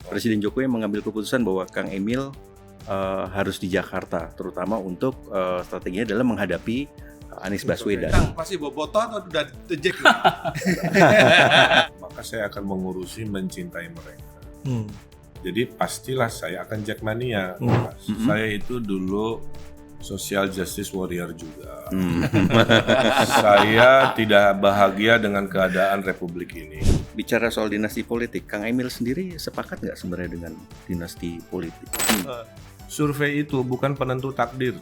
Presiden Jokowi mengambil keputusan bahwa Kang Emil harus di Jakarta, terutama untuk strateginya adalah menghadapi Anies Baswedan. Kang, pasti bawa botol atau udah dejek? Maka saya akan mengurusi mencintai mereka. Jadi pastilah saya akan Jackmania. Saya itu dulu social justice warrior juga. Saya tidak bahagia dengan keadaan Republik ini. Bicara soal dinasti politik, Kang Emil sendiri sepakat nggak sebenarnya dengan dinasti politik? Survei itu bukan penentu takdir.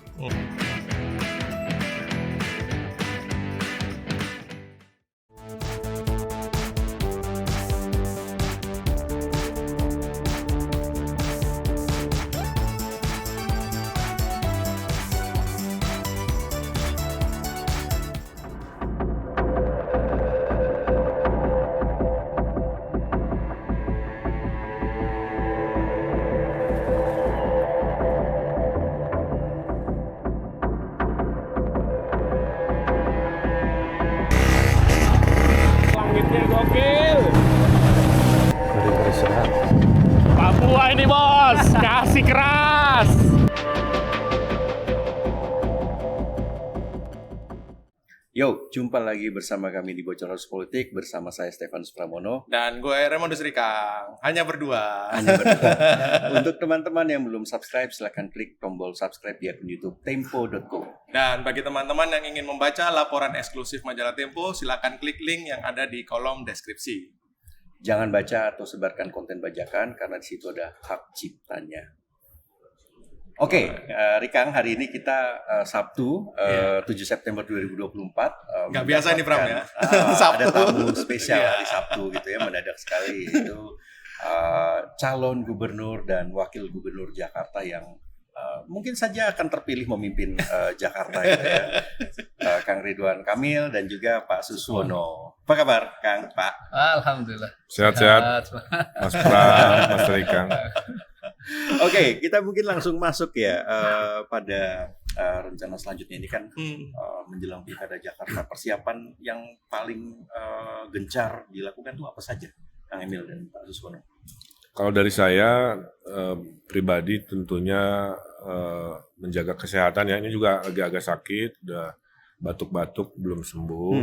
Langitnya gokil. Papua ini bos, kasih keras. Yo, jumpa lagi bersama kami di Bocor House Politik bersama saya Stefanus Pramono. Dan gue Raymondus Rikang, hanya berdua. Untuk teman-teman yang belum subscribe, silahkan klik tombol subscribe di akun YouTube tempo.co. Dan bagi teman-teman yang ingin membaca laporan eksklusif majalah Tempo, silakan klik link yang ada di kolom deskripsi. Jangan baca atau sebarkan konten bajakan karena di situ ada hak ciptanya. Oke, Rikang, hari ini kita Sabtu 7 September 2024. Nggak biasa ini Pram ya. Ada tamu spesial hari Sabtu gitu ya, mendadak sekali. Itu calon gubernur dan wakil gubernur Jakarta yang mungkin saja akan terpilih memimpin Jakarta gitu ya. Kang Ridwan Kamil dan juga Pak Suswono. Apa kabar Kang, Pak? Alhamdulillah. Sehat-sehat, Mas Pram, Mas Rikang. Oke, kita mungkin langsung masuk ya pada rencana selanjutnya. Ini kan menjelang Pilkada Jakarta, persiapan yang paling gencar dilakukan itu apa saja, Kang Emil dan Pak Suswono? Kalau dari saya pribadi tentunya menjaga kesehatan ya. Ini juga agak-agak sakit, udah batuk-batuk belum sembuh.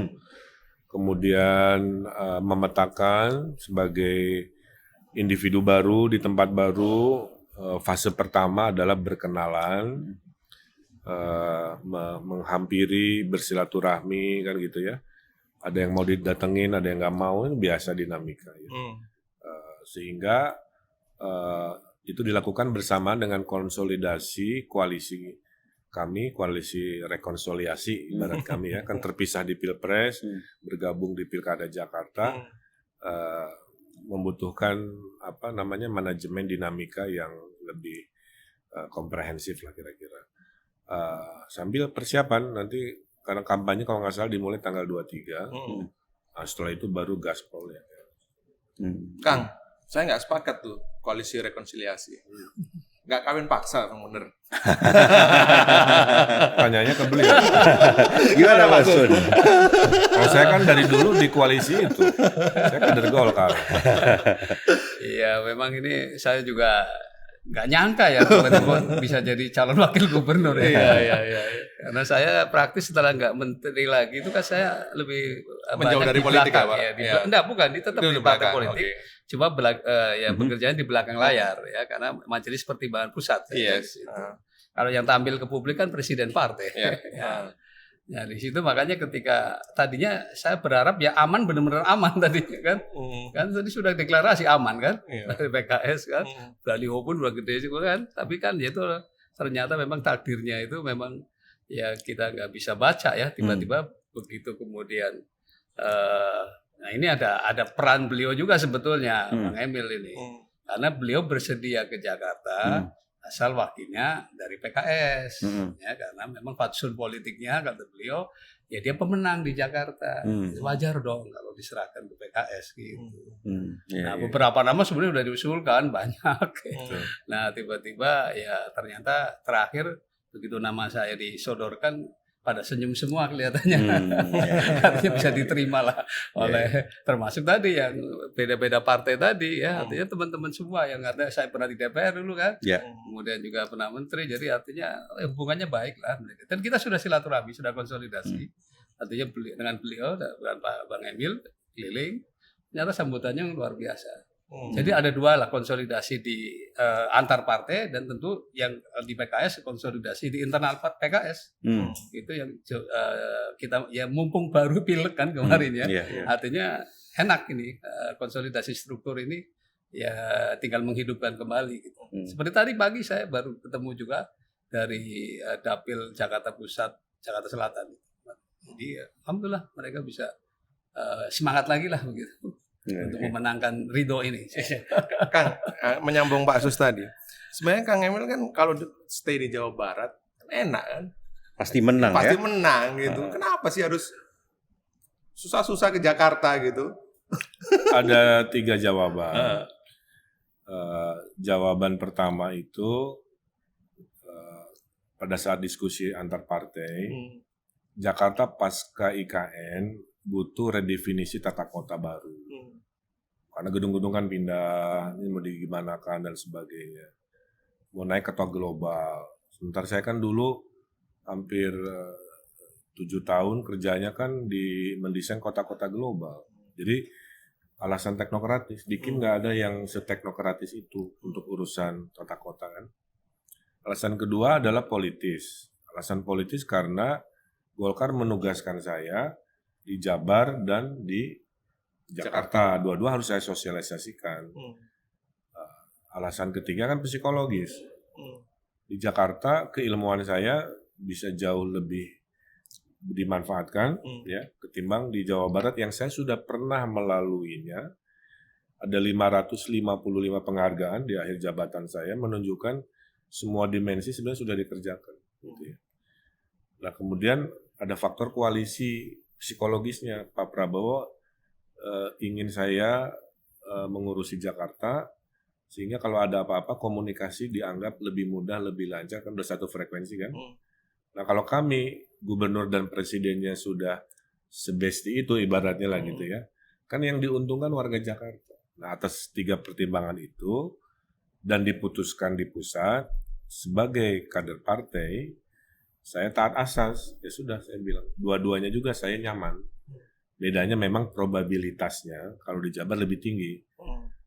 Kemudian memetakan sebagai individu baru di tempat baru. Fase pertama adalah berkenalan, menghampiri, bersilaturahmi kan gitu ya. Ada yang mau didatengin, ada yang nggak mau, ini biasa dinamika. Ya. Sehingga itu dilakukan bersamaan dengan konsolidasi koalisi kami, koalisi rekonsiliasi ibarat kami ya, kan terpisah di Pilpres, bergabung di Pilkada Jakarta. Membutuhkan manajemen dinamika yang lebih komprehensif lah kira-kira. Sambil persiapan nanti karena kampanye kalau nggak salah dimulai tanggal 23. Setelah itu baru gaspol ya. Kang, saya nggak sepakat tuh koalisi rekonsiliasi. Nggak kawin paksa, Kang, bener. Tanyanya ke beliau. Gimana Pak Sun? Kalau saya kan dari dulu di koalisi itu. Saya kader Golkar. Iya, memang ini saya juga nggak nyangka ya tiba-tiba bisa jadi calon wakil gubernur ya. Iya. Karena saya praktis setelah nggak menteri lagi itu kan saya lebih menjauh banyak dari di politik belakang, ya, Pak? ya. Enggak, bukan, tetap di partai politik. Okay. Cuma pekerjaan di belakang layar ya, karena Majelis Pertimbangan Pusat. Yes. Kalau yang tampil ke publik kan presiden partai. Ya, di situ makanya ketika tadinya saya berharap ya aman, benar-benar aman tadi kan. Kan tadi sudah deklarasi aman kan dari PKS kan. Baliho pun udah gede juga kan. Tapi kan ya itu ternyata memang takdirnya itu memang ya kita nggak bisa baca ya. Tiba-tiba begitu kemudian nah ini ada peran beliau juga sebetulnya Bang Emil ini. Karena beliau bersedia ke Jakarta asal wakilnya dari PKS ya, karena memang fatsun politiknya kata beliau ya dia pemenang di Jakarta. Wajar dong kalau diserahkan ke PKS gitu. Beberapa nama sebenarnya udah diusulkan banyak gitu. Nah tiba-tiba ya ternyata terakhir begitu nama saya disodorkan pada senyum semua kelihatannya. Ya. Artinya bisa diterima lah oleh termasuk tadi yang beda-beda partai tadi ya. Artinya teman-teman semua yang artinya saya pernah di DPR dulu kan. Ya. Kemudian juga pernah menteri. Jadi artinya hubungannya baik lah. Dan kita sudah silaturahmi, sudah konsolidasi. Artinya dengan beliau dengan Pak Bang Emil keliling. Ternyata sambutannya luar biasa. Jadi ada dua lah konsolidasi di antar partai dan tentu yang di PKS konsolidasi di internal PKS. Itu yang kita ya mumpung baru pileg kan kemarin ya. Artinya enak ini konsolidasi struktur ini ya tinggal menghidupkan kembali gitu. Seperti tadi pagi saya baru ketemu juga dari Dapil Jakarta Pusat, Jakarta Selatan. Jadi alhamdulillah mereka bisa semangat lagi lah begitu. Untuk memenangkan Ridho ini. Kang, menyambung Pak Sus tadi. Sebenarnya Kang Emil kan kalau stay di Jawa Barat enak kan? Pasti menang Pasti ya. menang gitu. Kenapa sih harus susah-susah ke Jakarta gitu? Ada 3 jawaban. Jawaban pertama itu pada saat diskusi antar partai, Jakarta pasca IKN butuh redefinisi tata kota baru. Karena gedung-gedung kan pindah, ini mau digimanakan dan sebagainya. Mau naik ke top global. Sementara saya kan dulu hampir 7 tahun kerjanya kan di mendesain kota-kota global. Jadi alasan teknokratis, Dikim nggak ada yang seteknokratis itu untuk urusan tata kota kan. Alasan kedua adalah politis. Alasan politis karena Golkar menugaskan saya di Jabar dan di Jakarta. Dua-dua harus saya sosialisasikan. Alasan ketiga kan psikologis. Di Jakarta keilmuan saya bisa jauh lebih dimanfaatkan ya ketimbang di Jawa Barat yang saya sudah pernah melaluinya. Ada 555 penghargaan di akhir jabatan saya menunjukkan semua dimensi sebenarnya sudah dikerjakan. Gitu ya. Nah kemudian ada faktor koalisi psikologisnya. Pak Prabowo ingin saya mengurusi Jakarta sehingga kalau ada apa-apa komunikasi dianggap lebih mudah, lebih lancar kan udah satu frekuensi kan. Nah kalau kami gubernur dan presidennya sudah sebesti itu ibaratnya lah gitu ya, kan yang diuntungkan warga Jakarta. Nah atas 3 pertimbangan itu dan diputuskan di pusat sebagai kader partai, saya taat asas. Ya sudah saya bilang, dua-duanya juga saya nyaman. Bedanya memang probabilitasnya kalau di Jabar lebih tinggi.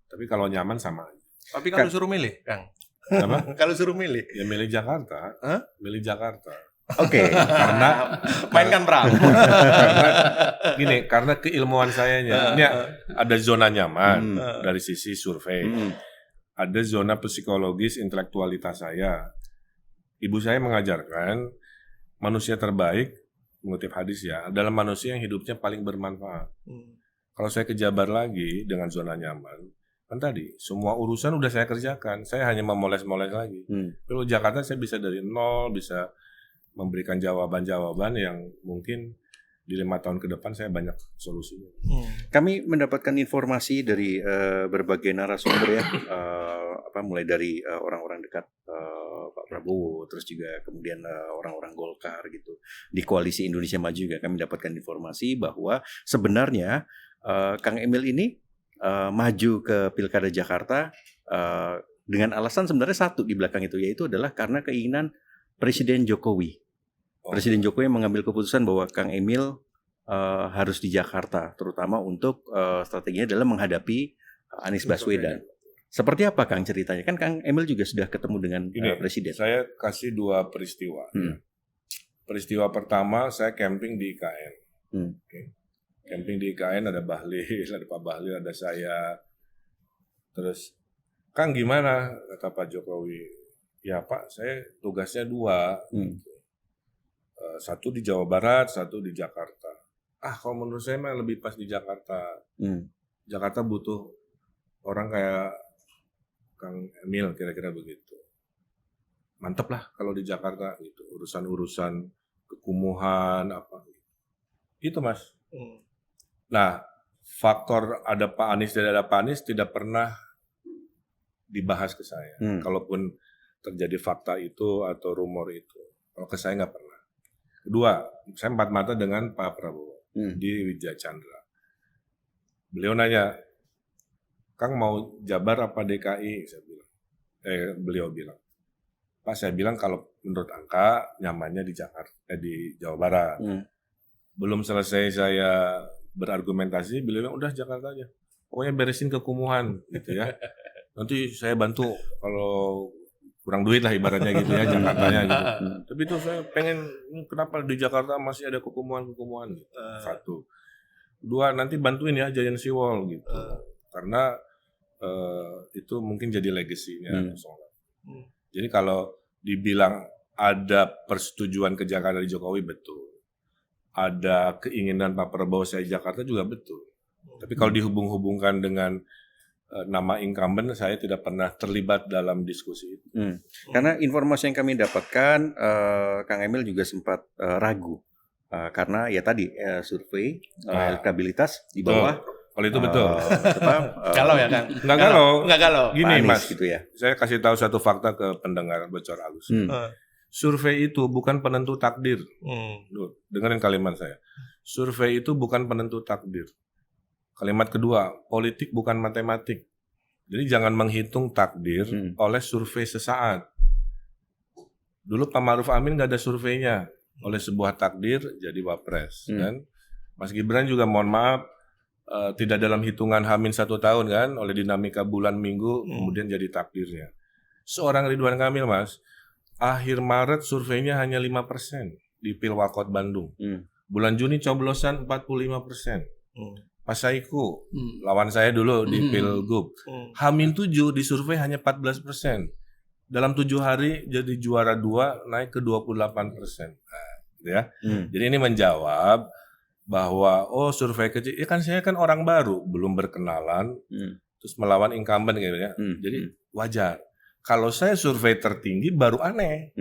Tapi kalau nyaman sama aja. Tapi kalau suruh milih, Kang. Apa? Kalau suruh milih. Ya milih Jakarta. Milih Jakarta. Oke. Karena mainkan perang. karena keilmuan sayanya. Ini ada zona nyaman dari sisi survei. Ada zona psikologis intelektualitas saya. Ibu saya mengajarkan manusia terbaik, mengutip hadis ya, adalah manusia yang hidupnya paling bermanfaat. Kalau saya ke Jabar lagi dengan zona nyaman, kan tadi semua urusan udah saya kerjakan, saya hanya memoles-moles lagi. Kalau Jakarta saya bisa dari nol, bisa memberikan jawaban-jawaban yang mungkin di 5 tahun ke depan saya banyak solusinya. Kami mendapatkan informasi dari berbagai narasumber ya, mulai dari orang-orang dekat Pak Prabowo, terus juga kemudian orang-orang Golkar gitu. Di Koalisi Indonesia Maju juga kami dapatkan informasi bahwa sebenarnya Kang Emil ini maju ke Pilkada Jakarta dengan alasan sebenarnya satu di belakang itu, yaitu adalah karena keinginan Presiden Jokowi. Presiden Jokowi mengambil keputusan bahwa Kang Emil harus di Jakarta, terutama untuk strateginya adalah menghadapi Anies Baswedan. Seperti apa Kang ceritanya? Kan Kang Emil juga sudah ketemu dengan Presiden. Saya kasih 2 peristiwa. Peristiwa pertama saya camping di IKN. Okay. Camping di IKN ada Bahlil, ada Pak Bahlil, ada saya. Terus, Kang gimana? Kata Pak Jokowi. Ya Pak, saya tugasnya 2. Satu di Jawa Barat, satu di Jakarta. Kalau menurut saya mah lebih pas di Jakarta. Jakarta butuh orang kayak Kang Emil, kira-kira begitu. Mantep lah kalau di Jakarta gitu. Urusan-urusan kekumuhan apa. Itu Mas. Nah, faktor ada Pak Anies dan ada Pak Anies tidak pernah dibahas ke saya. Kalaupun terjadi fakta itu atau rumor itu. Kalau ke saya nggak pernah. Kedua, saya empat mata dengan Pak Prabowo di Wijaya Chandra. Beliau nanya, Kang mau Jabar apa DKI? Beliau bilang, Pak, saya bilang kalau menurut angka nyamannya di Jakarta, di Jawa Barat. Belum selesai saya berargumentasi, beliau bilang udah Jakarta aja. Pokoknya beresin kekumuhan gitu ya. Nanti saya bantu kalau kurang duit lah ibaratnya gitu ya, Jakartanya gitu. Tapi itu saya pengen, kenapa di Jakarta masih ada kekumuhan gitu. Satu. Dua, nanti bantuin ya Giant Sea Wall gitu. Karena itu mungkin jadi legasinya. Jadi kalau dibilang ada persetujuan ke Jakarta dari Jokowi, betul. Ada keinginan Pak Prabowo saya Jakarta juga betul. Tapi kalau dihubung-hubungkan dengan nama incumbent, saya tidak pernah terlibat dalam diskusi itu. Karena informasi yang kami dapatkan, Kang Emil juga sempat ragu karena ya tadi survei elektabilitas di bawah. Kalau itu betul. Galau ya Kang? Nggak galau. Nggak galau. Gini Anies, Mas, gitu ya. saya kasih tahu satu fakta ke pendengar Bocor Alus. Survei itu bukan penentu takdir. Duh, dengerin kalimat saya. Survei itu bukan penentu takdir. Kalimat kedua, politik bukan matematik. Jadi jangan menghitung takdir oleh survei sesaat. Dulu Pak Ma'ruf Amin nggak ada surveinya. Oleh sebuah takdir jadi wapres. Kan? Mas Gibran juga mohon maaf, tidak dalam hitungan H-1 tahun kan, oleh dinamika bulan minggu kemudian jadi takdirnya. Seorang Ridwan Kamil Mas, akhir Maret surveinya hanya 5% di Pilwakot Bandung. Bulan Juni coblosan 45%. Pak Saiku, lawan saya dulu di Pilgub, H-7 di survei hanya 14%. Dalam 7 hari jadi juara 2 naik ke 28%. Nah, ya. Jadi ini menjawab bahwa survei kecil, ya kan saya kan orang baru, belum berkenalan, terus melawan incumbent gitu ya. Jadi wajar. Kalau saya survei tertinggi baru aneh.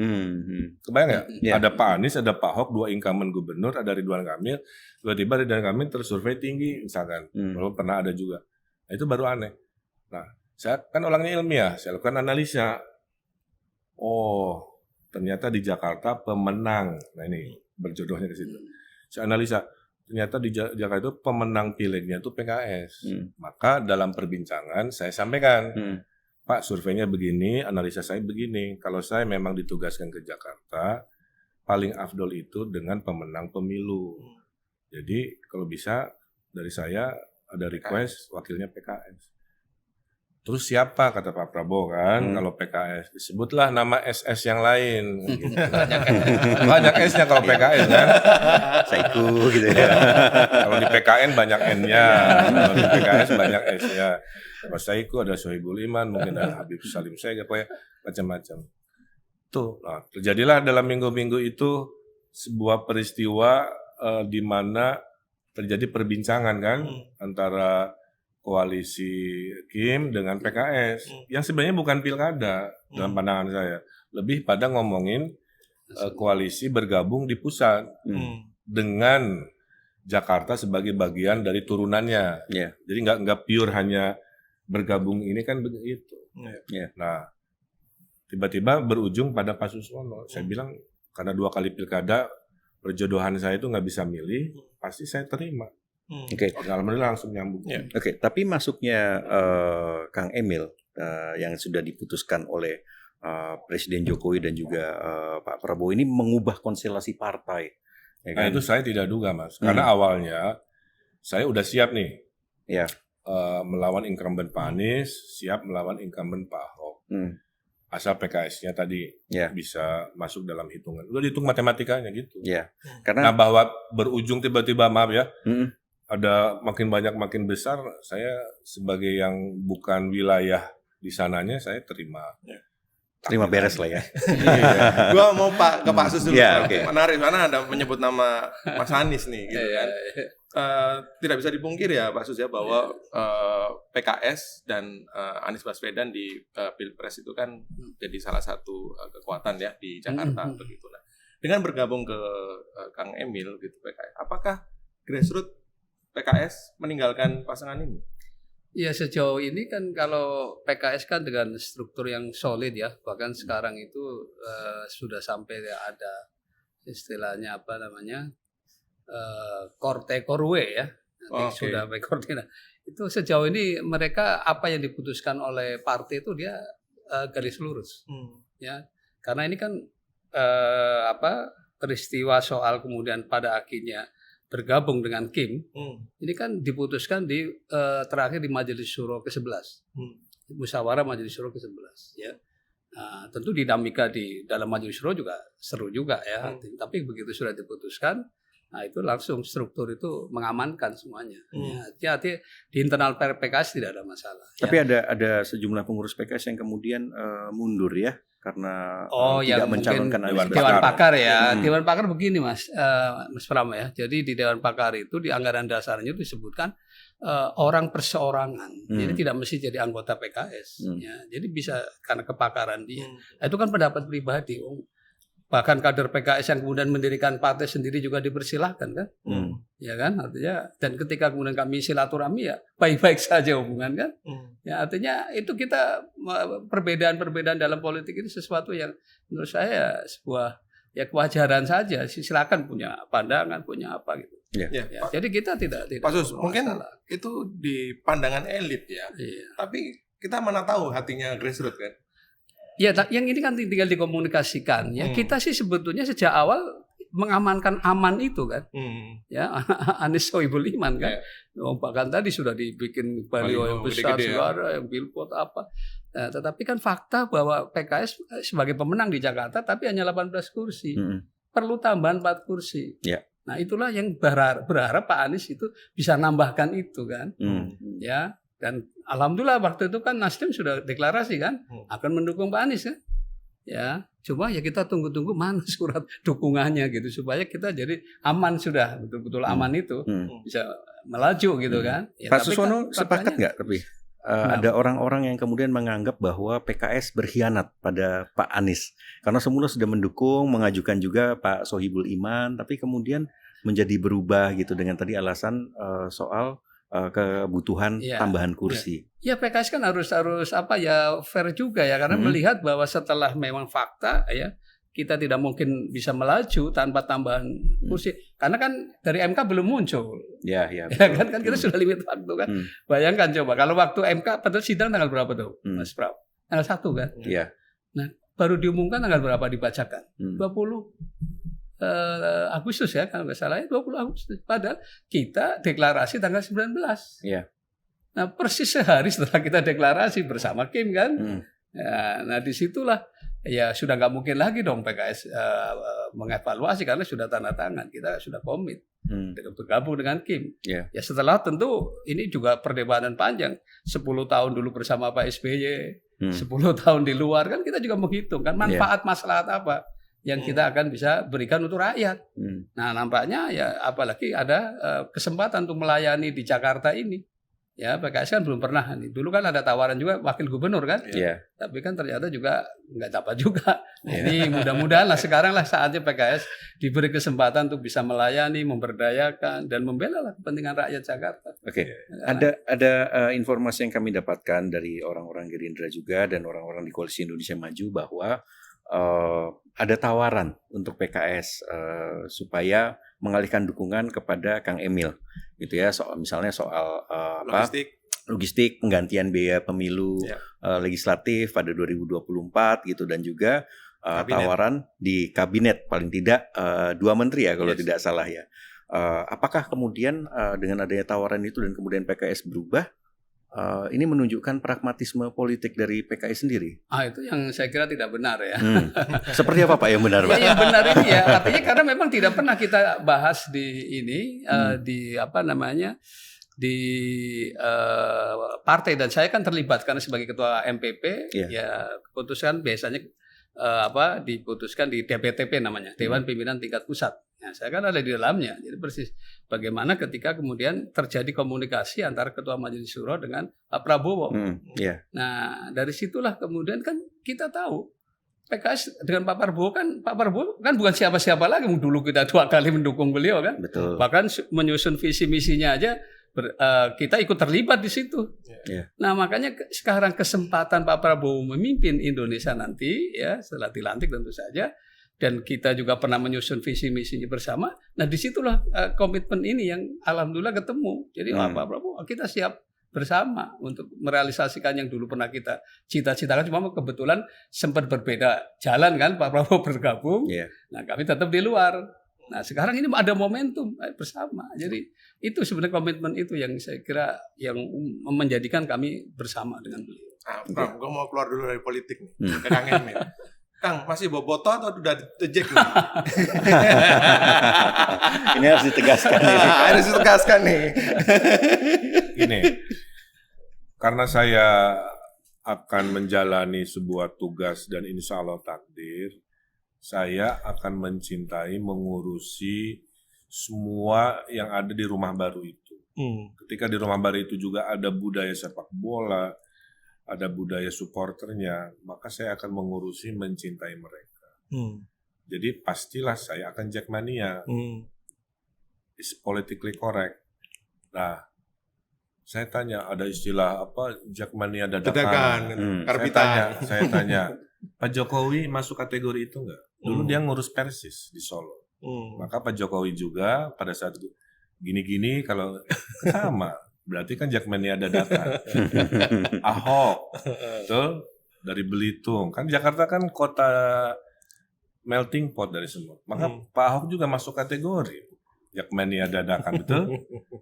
Kebayang nggak? Yeah. Ada Pak Anies, ada Pak Ahok, 2 incumbent gubernur, ada Ridwan Kamil. Tiba-tiba Ridwan Kamil tersurvei tinggi misalkan. Walaupun pernah ada juga. Nah, itu baru aneh. Nah, saya kan orangnya ilmiah. Saya lakukan analisa. Oh, ternyata di Jakarta pemenang. Nah ini berjodohnya ke situ. Saya analisa. Ternyata di Jakarta itu pemenang pileknya itu PKS. Maka dalam perbincangan saya sampaikan. Pak, surveinya begini, analisa saya begini. Kalau saya memang ditugaskan ke Jakarta, paling afdol itu dengan pemenang pemilu. Jadi kalau bisa dari saya ada request wakilnya PKS. Terus siapa kata Pak Prabowo kan kalau PKS? Disebutlah nama SS yang lain. Gitu. Banyak S-nya kalau PKS kan. Saiku gitu ya. Kalau di PKN banyak N-nya, kalau di PKS banyak S-nya. Mas Saiku, ada Sohibul Iman, mungkin ada Habib Salim Segaf, pokoknya macam-macam. Tuh, nah, terjadilah dalam minggu-minggu itu sebuah peristiwa di mana terjadi perbincangan kan antara koalisi Kim dengan PKS yang sebenarnya bukan pilkada dalam pandangan saya, lebih pada ngomongin koalisi bergabung di pusat dengan Jakarta sebagai bagian dari turunannya. Jadi nggak pure hanya bergabung ini kan begitu. Nah, tiba-tiba berujung pada Pak Suswono. Saya bilang karena 2 kali pilkada perjodohan saya itu nggak bisa milih, pasti saya terima. Oke. Alhamdulillah langsung nyambung. Oke, tapi masuknya Kang Emil yang sudah diputuskan oleh Presiden Jokowi dan juga Pak Prabowo ini mengubah konstelasi partai. Ya kan? Nah itu saya tidak duga Mas, karena awalnya saya udah siap nih. Melawan incumbent Pak Anies, siap melawan incumbent Pak Ahok. Asal PKS-nya tadi bisa masuk dalam hitungan. Udah dihitung matematikanya gitu. Karena bahwa berujung tiba-tiba maaf ya, ada makin banyak makin besar, saya sebagai yang bukan wilayah di sananya saya terima. Terima beres lah ya. Gua mau ke Pak Sus dulu. Menarik karena ada menyebut nama Mas Anies nih gitu kan. Tidak bisa dipungkiri ya Pak Sus ya bahwa PKS dan Anies Baswedan di Pilpres itu kan jadi salah satu kekuatan ya di Jakarta begitu. Nah, dengan bergabung ke Kang Emil gitu PKS, apakah grassroots PKS meninggalkan pasangan ini? Ya sejauh ini kan kalau PKS kan dengan struktur yang solid ya, bahkan sekarang itu sudah sampai ada istilahnya apa namanya, korte korwe ya. Nanti sudah korte. Itu sejauh ini mereka apa yang diputuskan oleh partai itu dia garis lurus. Ya, karena ini kan peristiwa soal kemudian pada akhirnya bergabung dengan Kim, ini kan diputuskan di terakhir di Majelis Syuro ke-11, musyawarah Majelis Syuro ke-11, ya. Nah, tentu dinamika di dalam Majelis Syuro juga seru juga ya, tapi begitu sudah diputuskan, nah itu langsung struktur itu mengamankan semuanya. Ya, hati di internal PKS tidak ada masalah. Tapi ya. ada sejumlah pengurus PKS yang kemudian mundur ya. Karena tidak mencalonkan Dewan Pakar ya. Dewan Pakar begini Mas Pram ya. Jadi di Dewan Pakar itu di anggaran dasarnya itu disebutkan orang perseorangan. Jadi tidak mesti jadi anggota PKS. Ya. Jadi bisa karena kepakaran dia. Itu kan pendapat pribadi. Bahkan kader PKS yang kemudian mendirikan partai sendiri juga dipersilahkan kan. Ya kan, artinya dan ketika kemudian kami silaturahmi ya baik-baik saja hubungan kan. Ya artinya itu kita perbedaan-perbedaan dalam politik ini sesuatu yang menurut saya sebuah ya kewajaran saja. Silakan punya pandangan, punya apa gitu. Ya, jadi kita tidak Pak Sus, mungkin itu di pandangan elit ya. Tapi kita mana tahu hatinya grassroots kan. Ya, yang ini kan tinggal dikomunikasikan. Ya, kita sih sebetulnya sejak awal mengamankan aman itu kan. Ya, Anies Sohibul Iman kan. Bahkan tadi sudah dibikin baliho yang besar, suara, yang billboard apa. Nah, tetapi kan fakta bahwa PKS sebagai pemenang di Jakarta, tapi hanya 18 kursi. Perlu tambahan 4 kursi. Nah, itulah yang berharap Pak Anies itu bisa nambahkan itu kan. Ya. Dan alhamdulillah waktu itu kan Nasdem sudah deklarasi kan akan mendukung Pak Anies kan. Ya, cuma ya kita tunggu-tunggu mana surat dukungannya gitu supaya kita jadi aman sudah betul-betul aman itu bisa melaju gitu kan. Ya, Pak Suswono sepakat nggak tapi ada orang-orang yang kemudian menganggap bahwa PKS berkhianat pada Pak Anies karena semula sudah mendukung, mengajukan juga Pak Sohibul Iman, tapi kemudian menjadi berubah gitu dengan tadi alasan soal kebutuhan tambahan kursi. Ya PKS kan harus apa ya fair juga ya karena melihat bahwa setelah memang fakta ya kita tidak mungkin bisa melaju tanpa tambahan kursi karena kan dari MK belum muncul. Ya kan kita sudah limit waktu kan. Bayangkan coba kalau waktu MK pada sidang tanggal berapa tuh Mas Pram? Tanggal 1 kan? Iya. Nah, baru diumumkan tanggal berapa dibacakan? 20 Agustus ya kalau nggak salah 20 Agustus. Padahal kita deklarasi tanggal 19. Iya. Nah persis sehari setelah kita deklarasi bersama Kim kan. Ya, nah disitulah ya sudah nggak mungkin lagi dong PKS mengevaluasi karena sudah tanda tangan kita sudah komit bergabung dengan Kim. Ya setelah tentu ini juga perdebatan panjang 10 tahun dulu bersama Pak SBY, 10 tahun di luar kan kita juga menghitung kan manfaat maslahat apa yang kita akan bisa berikan untuk rakyat. Nah nampaknya ya apalagi ada kesempatan untuk melayani di Jakarta ini. Ya PKS kan belum pernah. Dulu kan ada tawaran juga wakil gubernur kan. Tapi kan ternyata juga nggak dapat juga. Ini mudah-mudahan lah sekarang lah saatnya PKS diberi kesempatan untuk bisa melayani, memberdayakan dan membela lah kepentingan rakyat Jakarta. Oke. Ada informasi yang kami dapatkan dari orang-orang Gerindra juga dan orang-orang di Koalisi Indonesia Maju bahwa ada tawaran untuk PKS supaya mengalihkan dukungan kepada Kang Emil gitu ya misalnya soal logistik penggantian biaya pemilu legislatif pada 2024 gitu dan juga tawaran di kabinet paling tidak 2 menteri ya kalau tidak salah ya. Apakah kemudian dengan adanya tawaran itu dan kemudian PKS berubah? Ini menunjukkan pragmatisme politik dari PKS sendiri. Itu yang saya kira tidak benar ya. Seperti apa Pak yang benar Pak? Yang benar ini ya artinya karena memang tidak pernah kita bahas di ini di apa namanya di partai dan saya kan terlibat karena sebagai ketua MPP ya keputusan biasanya diputuskan di DPTP namanya Dewan Pimpinan Tingkat Pusat. Nah, saya kan ada di dalamnya. Jadi persis bagaimana ketika kemudian terjadi komunikasi antara Ketua Majelis Syuro dengan Pak Prabowo. Nah, dari situlah kemudian kan kita tahu PKS dengan Pak Prabowo kan bukan siapa-siapa lagi. Dulu kita 2 kali mendukung beliau kan. Betul. Bahkan menyusun visi misinya aja kita ikut terlibat di situ. Nah, makanya sekarang kesempatan Pak Prabowo memimpin Indonesia nanti ya setelah dilantik tentu saja dan kita juga pernah menyusun visi misinya bersama. Nah disitulah komitmen ini yang alhamdulillah ketemu. Jadi Pak Prabowo kita siap bersama untuk merealisasikan yang dulu pernah kita cita-citakan. Cuma kebetulan sempat berbeda jalan kan, Pak Prabowo bergabung. Nah kami tetap di luar. Nah sekarang ini ada momentum bersama. Jadi itu sebenarnya komitmen itu yang saya kira yang menjadikan kami bersama dengan beliau. Bang, gue mau keluar dulu dari politik nih. Ke Kang Emil. Kang, masih boboto atau udah ejek nih? Ini harus ditegaskan nih. Harus ditegaskan nih. Gini, karena saya akan menjalani sebuah tugas dan insya Allah takdir, saya akan mencintai, mengurusi semua yang ada di rumah baru itu. Ketika di rumah baru itu juga ada budaya sepak bola, ada budaya supporternya, maka saya akan mengurusi, mencintai mereka. Jadi pastilah saya akan Jackmania. Is politically correct. Nah, saya tanya ada istilah apa Jackmania dadakan. Saya tanya, Pak Jokowi masuk kategori itu enggak? Dulu dia ngurus Persis di Solo. Maka Pak Jokowi juga pada saat itu gini-gini kalau sama. Berarti kan Jackmania dadakan. Ahok, betul, dari Belitung. Kan Jakarta kan kota melting pot dari semua. Maka Pak Ahok juga masuk kategori Jackmania dadakan, betul.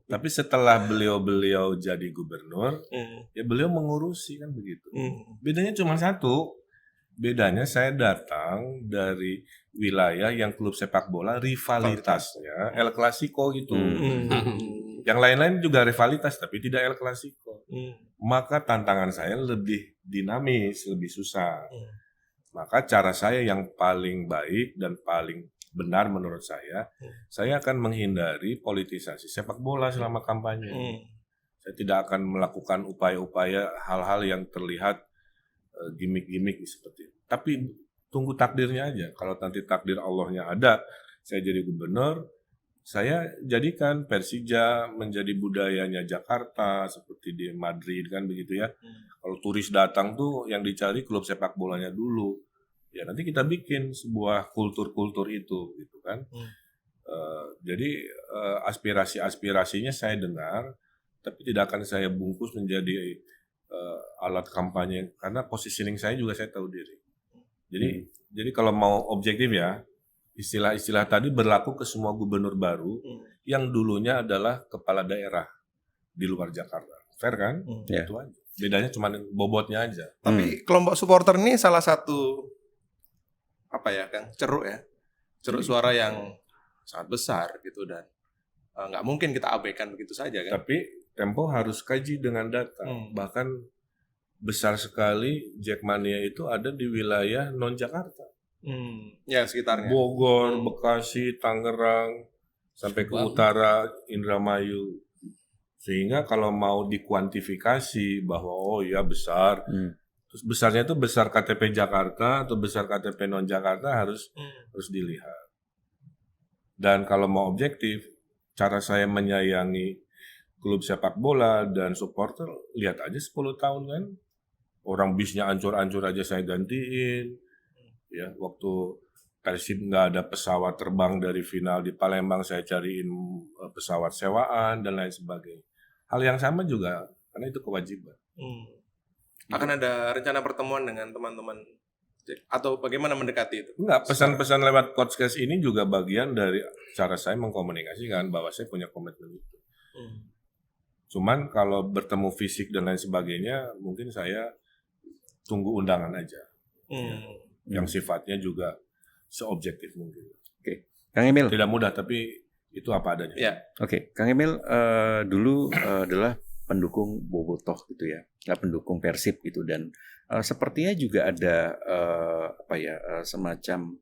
Tapi setelah beliau jadi gubernur, ya beliau mengurusi kan begitu. Bedanya cuma satu. Bedanya saya datang dari wilayah yang klub sepak bola rivalitasnya El Clasico gitu. Yang lain-lain juga rivalitas tapi tidak El Clasico. Maka tantangan saya lebih dinamis, lebih susah. Maka cara saya yang paling baik dan paling benar menurut saya akan menghindari politisasi sepak bola selama kampanye. Saya tidak akan melakukan upaya-upaya hal-hal yang terlihat gimmick-gimmick seperti itu. Tapi tunggu takdirnya aja. Kalau nanti takdir Allahnya ada, saya jadi gubernur, saya jadikan Persija menjadi budayanya Jakarta seperti di Madrid kan begitu ya. Kalau turis datang tuh yang dicari klub sepak bolanya dulu. Ya nanti kita bikin sebuah kultur-kultur itu gitu kan. Jadi aspirasi-aspirasinya saya dengar, tapi tidak akan saya bungkus menjadi alat kampanye karena positioning saya juga saya tahu diri. Jadi kalau mau objektif ya, istilah-istilah tadi berlaku ke semua gubernur baru yang dulunya adalah kepala daerah di luar Jakarta. Fair kan? Itu aja. Bedanya cuma bobotnya aja. Tapi kelompok supporter ini salah satu apa ya, Kang? Ceruk ya. Ceruk suara yang sangat besar gitu dan nggak mungkin kita abaikan begitu saja kan. Tapi Tempo harus kaji dengan data. Bahkan besar sekali Jackmania itu ada di wilayah non-Jakarta. Ya sekitarnya. Bogor, Bekasi, Tangerang, sampai ke utara, Indramayu. Sehingga kalau mau dikuantifikasi bahwa oh ya besar, terus besarnya itu besar KTP Jakarta atau besar KTP non-Jakarta harus dilihat. Dan kalau mau objektif, cara saya menyayangi klub sepak bola dan supporter, lihat aja 10 tahun kan. Orang bisnya ancur-ancur aja saya gantiin. Ya, waktu Persib nggak ada pesawat terbang dari final di Palembang, saya cariin pesawat sewaan dan lain sebagainya. Hal yang sama juga, karena itu kewajiban. Akan ada rencana pertemuan dengan teman-teman atau bagaimana mendekati itu? Enggak, pesan-pesan lewat podcast ini juga bagian dari cara saya mengkomunikasikan bahwa saya punya komitmen itu. Cuman kalau bertemu fisik dan lain sebagainya, mungkin saya tunggu undangan aja. Yang sifatnya juga seobjektif mungkin. Oke, Kang Emil. Tidak mudah, tapi itu apa adanya. Ya. Oke, Kang Emil dulu adalah pendukung Bobotoh gitu ya, pendukung Persib gitu dan sepertinya juga ada semacam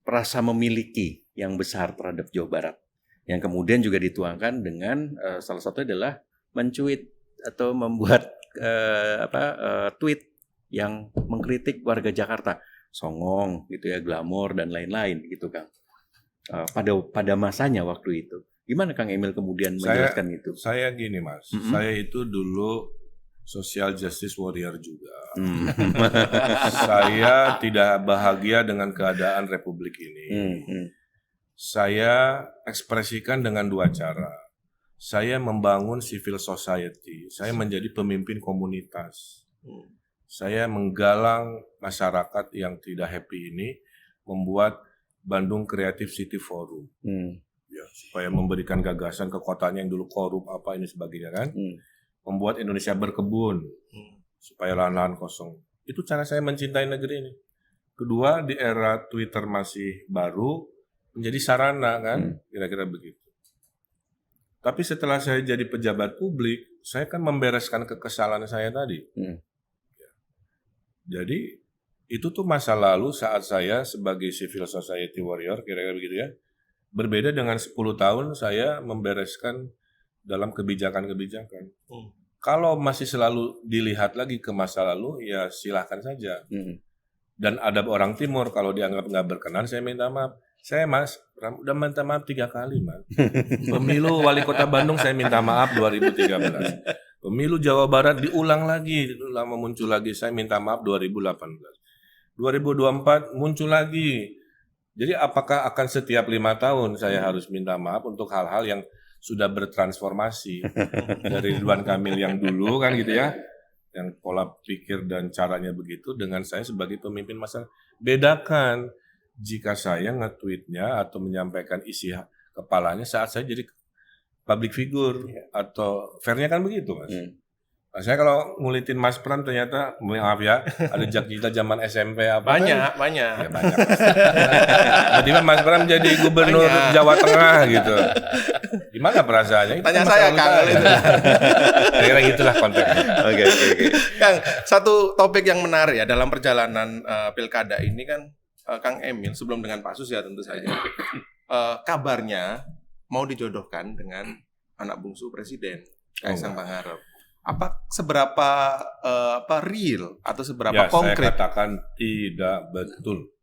rasa memiliki yang besar terhadap Jawa Barat. Yang kemudian juga dituangkan dengan salah satu adalah mencuit atau membuat tweet yang mengkritik warga Jakarta, songong gitu ya, glamor dan lain-lain gitu Kang. Pada masanya waktu itu, gimana Kang Emil kemudian menjelaskan itu? Saya gini Mas, saya itu dulu social justice warrior juga. Saya tidak bahagia dengan keadaan Republik ini. Saya ekspresikan dengan 2 cara. Saya membangun civil society. Saya menjadi pemimpin komunitas. Saya menggalang masyarakat yang tidak happy ini, membuat Bandung Creative City Forum. Ya, supaya memberikan gagasan ke kotanya yang dulu korup apa ini sebagainya kan. Membuat Indonesia berkebun supaya lahan-lahan kosong. Itu cara saya mencintai negeri ini. Kedua, di era Twitter masih baru, menjadi sarana kan, kira-kira begitu. Tapi setelah saya jadi pejabat publik, saya kan membereskan kekesalan saya tadi. Jadi itu tuh masa lalu saat saya sebagai civil society warrior, kira-kira begitu ya. Berbeda dengan 10 tahun saya membereskan dalam kebijakan-kebijakan. Kalau masih selalu dilihat lagi ke masa lalu, ya silahkan saja. Dan adab orang timur, kalau dianggap nggak berkenan, saya minta maaf. Saya udah minta maaf 3 kali, Mas. Pemilu Wali Kota Bandung saya minta maaf 2013. Pemilu Jawa Barat diulang lagi, lama muncul lagi, saya minta maaf 2018. 2024 muncul lagi. Jadi apakah akan setiap 5 tahun saya harus minta maaf untuk hal-hal yang sudah bertransformasi dari Ridwan Kamil yang dulu kan gitu ya, yang pola pikir dan caranya begitu dengan saya sebagai pemimpin masyarakat. Bedakan jika saya nge-tweetnya atau menyampaikan isi kepalanya saat saya jadi public figure atau fairnya kan begitu, Mas. Nah, saya kalau ngulitin Mas Pram ternyata, maaf ya, ada kita zaman SMP apa banyak. Ya, banyak. Tiba-tiba Mas Pram jadi gubernur Jawa Tengah gitu. Gimana perasaannya? Tanya saya, Kang. Kira-kira gitulah konteksnya. Oke. Kang, satu topik yang menarik ya dalam perjalanan pilkada ini kan, Kang Emil sebelum dengan Pak Sus ya tentu saja, kabarnya mau dijodohkan dengan anak bungsu Presiden, Kaisang Pangarep. Apa seberapa real atau seberapa konkret? Saya katakan tidak betul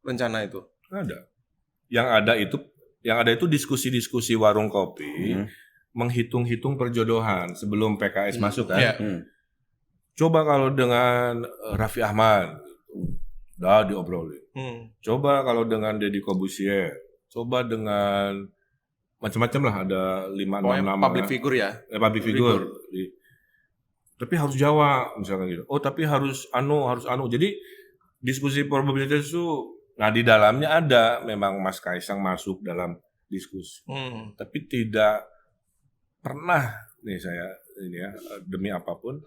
rencana itu. Ada. Yang ada itu diskusi-diskusi warung kopi, menghitung-hitung perjodohan sebelum PKS masuk kan. Coba kalau dengan Raffi Ahmad, udah diobrolin. Coba kalau dengan Deddy Corbuzier, coba dengan macam-macam lah, ada 5-6 nama. Public figure ya? Public figure. Tapi harus Jawa misalkan gitu. Oh tapi harus anu. Jadi diskusi probabilitas itu, nah di dalamnya ada memang Mas Kaisang masuk dalam diskusi. Tapi tidak pernah nih saya ini ya, demi apapun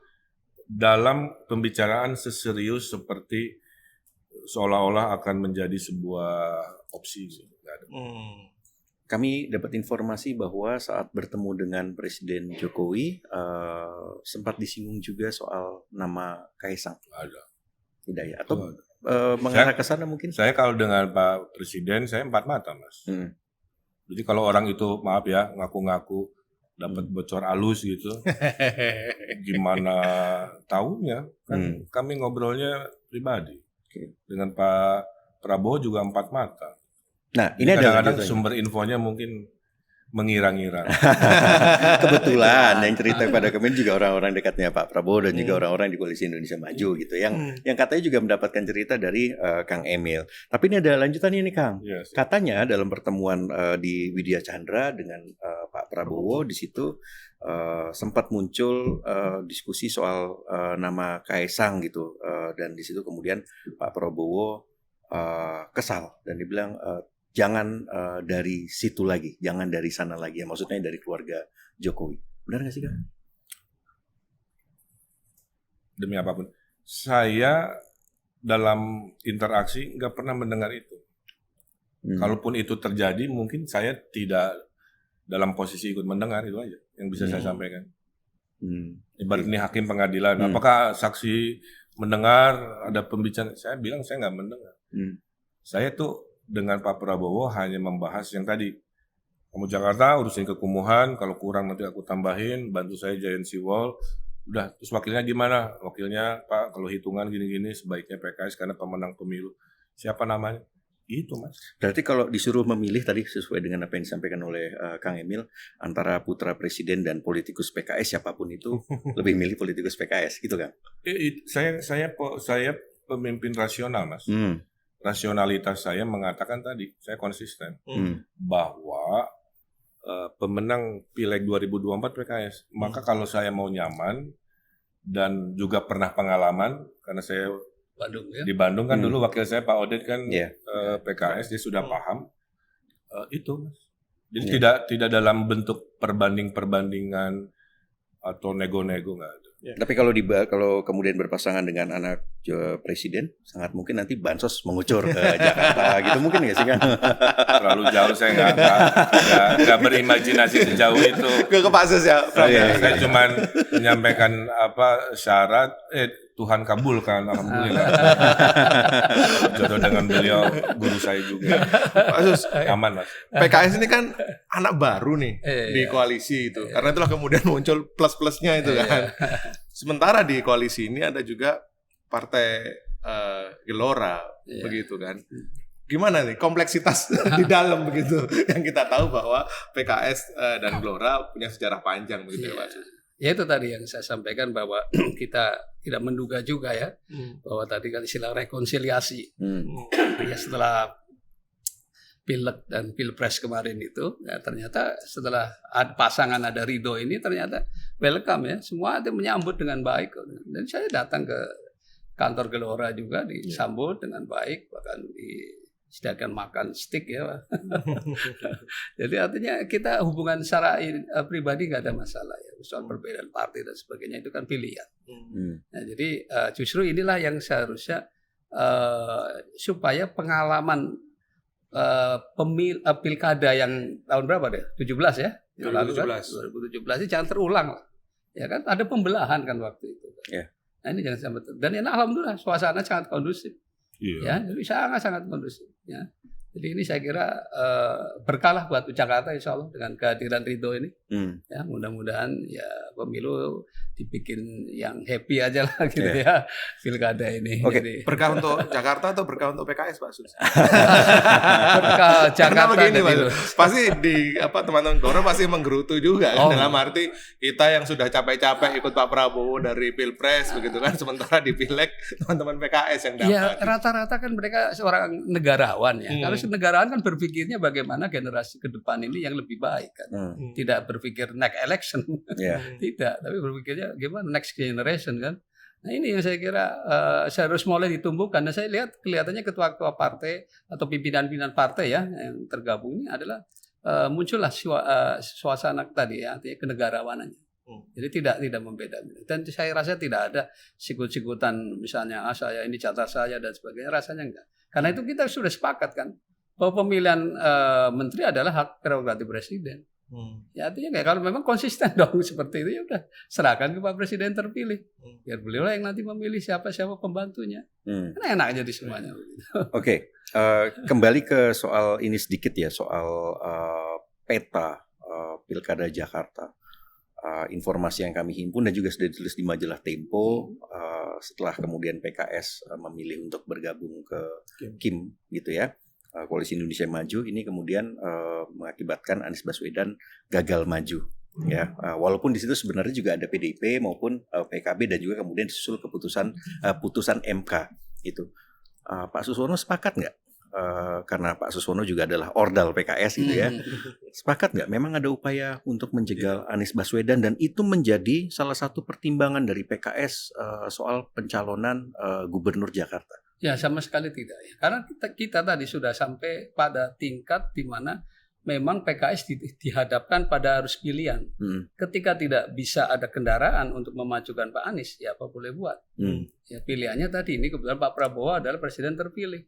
dalam pembicaraan seserius seperti seolah-olah akan menjadi sebuah opsi. Nggak ada. Kami dapat informasi bahwa saat bertemu dengan Presiden Jokowi sempat disinggung juga soal nama Kaisang. Ada. Tidak ya? Atau mengarah ke sana mungkin? Saya kalau dengan Pak Presiden saya 4 mata, Mas. Jadi kalau orang itu maaf ya ngaku-ngaku dapat bocor halus gitu, gimana tahunya? Kan kami ngobrolnya pribadi. Dengan Pak Prabowo juga 4 mata. Nah, ini kadang-kadang sumber infonya mungkin mengira-ngira. Kebetulan yang cerita pada kami juga orang-orang dekatnya Pak Prabowo dan juga orang-orang di Koalisi Indonesia Maju gitu, yang katanya juga mendapatkan cerita dari Kang Emil. Tapi ini ada lanjutannya nih, Kang. Yes. Katanya dalam pertemuan di Widya Chandra dengan Pak Prabowo di situ sempat muncul diskusi soal nama Kaisang gitu, dan di situ kemudian Pak Prabowo kesal dan dibilang jangan dari situ lagi, jangan dari sana lagi, ya maksudnya dari keluarga Jokowi. Benar nggak sih, Kang? Demi apapun, saya dalam interaksi nggak pernah mendengar itu. Kalaupun itu terjadi, mungkin saya tidak dalam posisi ikut mendengar, itu aja yang bisa saya sampaikan. Ibarat ini hakim pengadilan, apakah saksi mendengar ada pembicaraan? Saya bilang saya nggak mendengar. Saya tuh dengan Pak Prabowo hanya membahas yang tadi, kamu Jakarta urusin kekumuhan, kalau kurang nanti aku tambahin, bantu saya Giant Seawall. Udah, terus wakilnya gimana? Wakilnya Pak, kalau hitungan gini-gini sebaiknya PKS karena pemenang pemilu. Siapa namanya? Itu Mas. Berarti kalau disuruh memilih tadi sesuai dengan apa yang disampaikan oleh Kang Emil antara putra presiden dan politikus PKS siapapun itu lebih milih politikus PKS gitu kan? Saya pemimpin rasional Mas. Rasionalitas saya mengatakan tadi saya konsisten bahwa pemenang Pileg 2024 PKS. Maka kalau saya mau nyaman dan juga pernah pengalaman karena saya Bandung, ya? di Bandung kan dulu wakil saya Pak Odet kan PKS, dia sudah paham itu Mas. Jadi tidak dalam bentuk perbandingan atau nego-nego nggak ada. Tapi kalau kemudian berpasangan dengan anak presiden, sangat mungkin nanti bansos mengucur ke Jakarta gitu mungkin nggak sih kan? Terlalu jauh saya nggak berimajinasi sejauh itu. Ke Pak Sus ya. Saya cuma menyampaikan syarat Tuhan kabulkan, alhamdulillah. Jodoh dengan beliau guru saya juga. Pak Sus, aman Mas. PKS ini kan anak baru nih di koalisi itu. Karena itulah kemudian muncul plus-plusnya itu kan. Sementara di koalisi ini ada juga partai Gelora begitu kan. Gimana nih kompleksitas di dalam begitu yang kita tahu bahwa PKS dan Gelora punya sejarah panjang begitu ya Pak Sus. Ya itu tadi yang saya sampaikan bahwa kita tidak menduga juga ya bahwa tadi kan istilah rekonsiliasi ya setelah Pileg dan Pilpres kemarin itu ya ternyata setelah pasangan ada Ridho ini ternyata welcome ya, semua itu menyambut dengan baik dan saya datang ke kantor Gelora juga disambut dengan baik, bahkan disediakan makan steak ya. Jadi artinya kita hubungan secara pribadi nggak ada masalah ya. Soal perbedaan partai dan sebagainya itu kan pilihan. Nah, jadi justru inilah yang seharusnya supaya pengalaman pilkada yang tahun berapa deh? 17 ya? 2017 ini jangan terulang lah. Ya kan ada pembelahan kan waktu itu. Yeah. Nah, ini jangan sampai dan ini alhamdulillah suasana sangat kondusif. Ya, jadi sangat kondusif. Ya, jadi ini saya kira berkah buat Jakarta insya Allah dengan kehadiran Ridho ini. Ya, mudah-mudahan ya pemilu dibikin yang happy aja lah gitu ya pilkada ini. Oke. Jadi, berkah untuk Jakarta atau berkah untuk PKS Pak Sus? berkah Jakarta. Karena begini Pak, pasti teman-teman Gelora pasti menggerutu juga kan? Dalam arti kita yang sudah capek-capek ikut Pak Prabowo dari Pilpres begitu kan, sementara di Pileg teman-teman PKS yang dapat. Ya rata-rata kan mereka seorang negarawan ya. Kalau negarawan kan berpikirnya bagaimana generasi ke depan ini yang lebih baik kan. Tidak berpikir next election. Tidak, tapi berpikirnya gimana next generation kan. Nah ini yang saya kira harus mulai ditumbuhkan. Dan saya lihat kelihatannya ketua-ketua partai atau pimpinan-pimpinan partai ya yang tergabung ini adalah muncullah suasana tadi ya, artinya kenegarawanannya. Jadi tidak membeda-beda. Dan saya rasa tidak ada sikut-sikutan misalnya saya ini jatah saya dan sebagainya, rasanya enggak. Karena itu kita sudah sepakat kan bahwa pemilihan menteri adalah hak prerogatif presiden. Ya artinya kayak kalau memang konsisten dong seperti itu ya udah serahkan ke Pak Presiden terpilih. Biar beliau lah yang nanti memilih siapa pembantunya. Kan enak jadi semuanya. Oke. Kembali ke soal ini sedikit ya, soal peta Pilkada Jakarta. Informasi yang kami himpun dan juga sudah ditulis di majalah Tempo setelah kemudian PKS memilih untuk bergabung ke KIM gitu ya. Koalisi Indonesia Maju ini kemudian mengakibatkan Anies Baswedan gagal maju ya, walaupun di situ sebenarnya juga ada PDIP maupun PKB dan juga kemudian disusul putusan MK itu. Pak Suswono sepakat nggak? Karena Pak Suswono juga adalah ordal PKS gitu ya. Sepakat nggak? Memang ada upaya untuk menjegal Anies Baswedan dan itu menjadi salah satu pertimbangan dari PKS soal pencalonan Gubernur Jakarta. Ya sama sekali tidak ya. Karena kita tadi sudah sampai pada tingkat di mana memang PKS dihadapkan pada harus pilihan. Ketika tidak bisa ada kendaraan untuk memajukan Pak Anies, ya apa boleh buat. Ya pilihannya tadi ini kebetulan Pak Prabowo adalah presiden terpilih.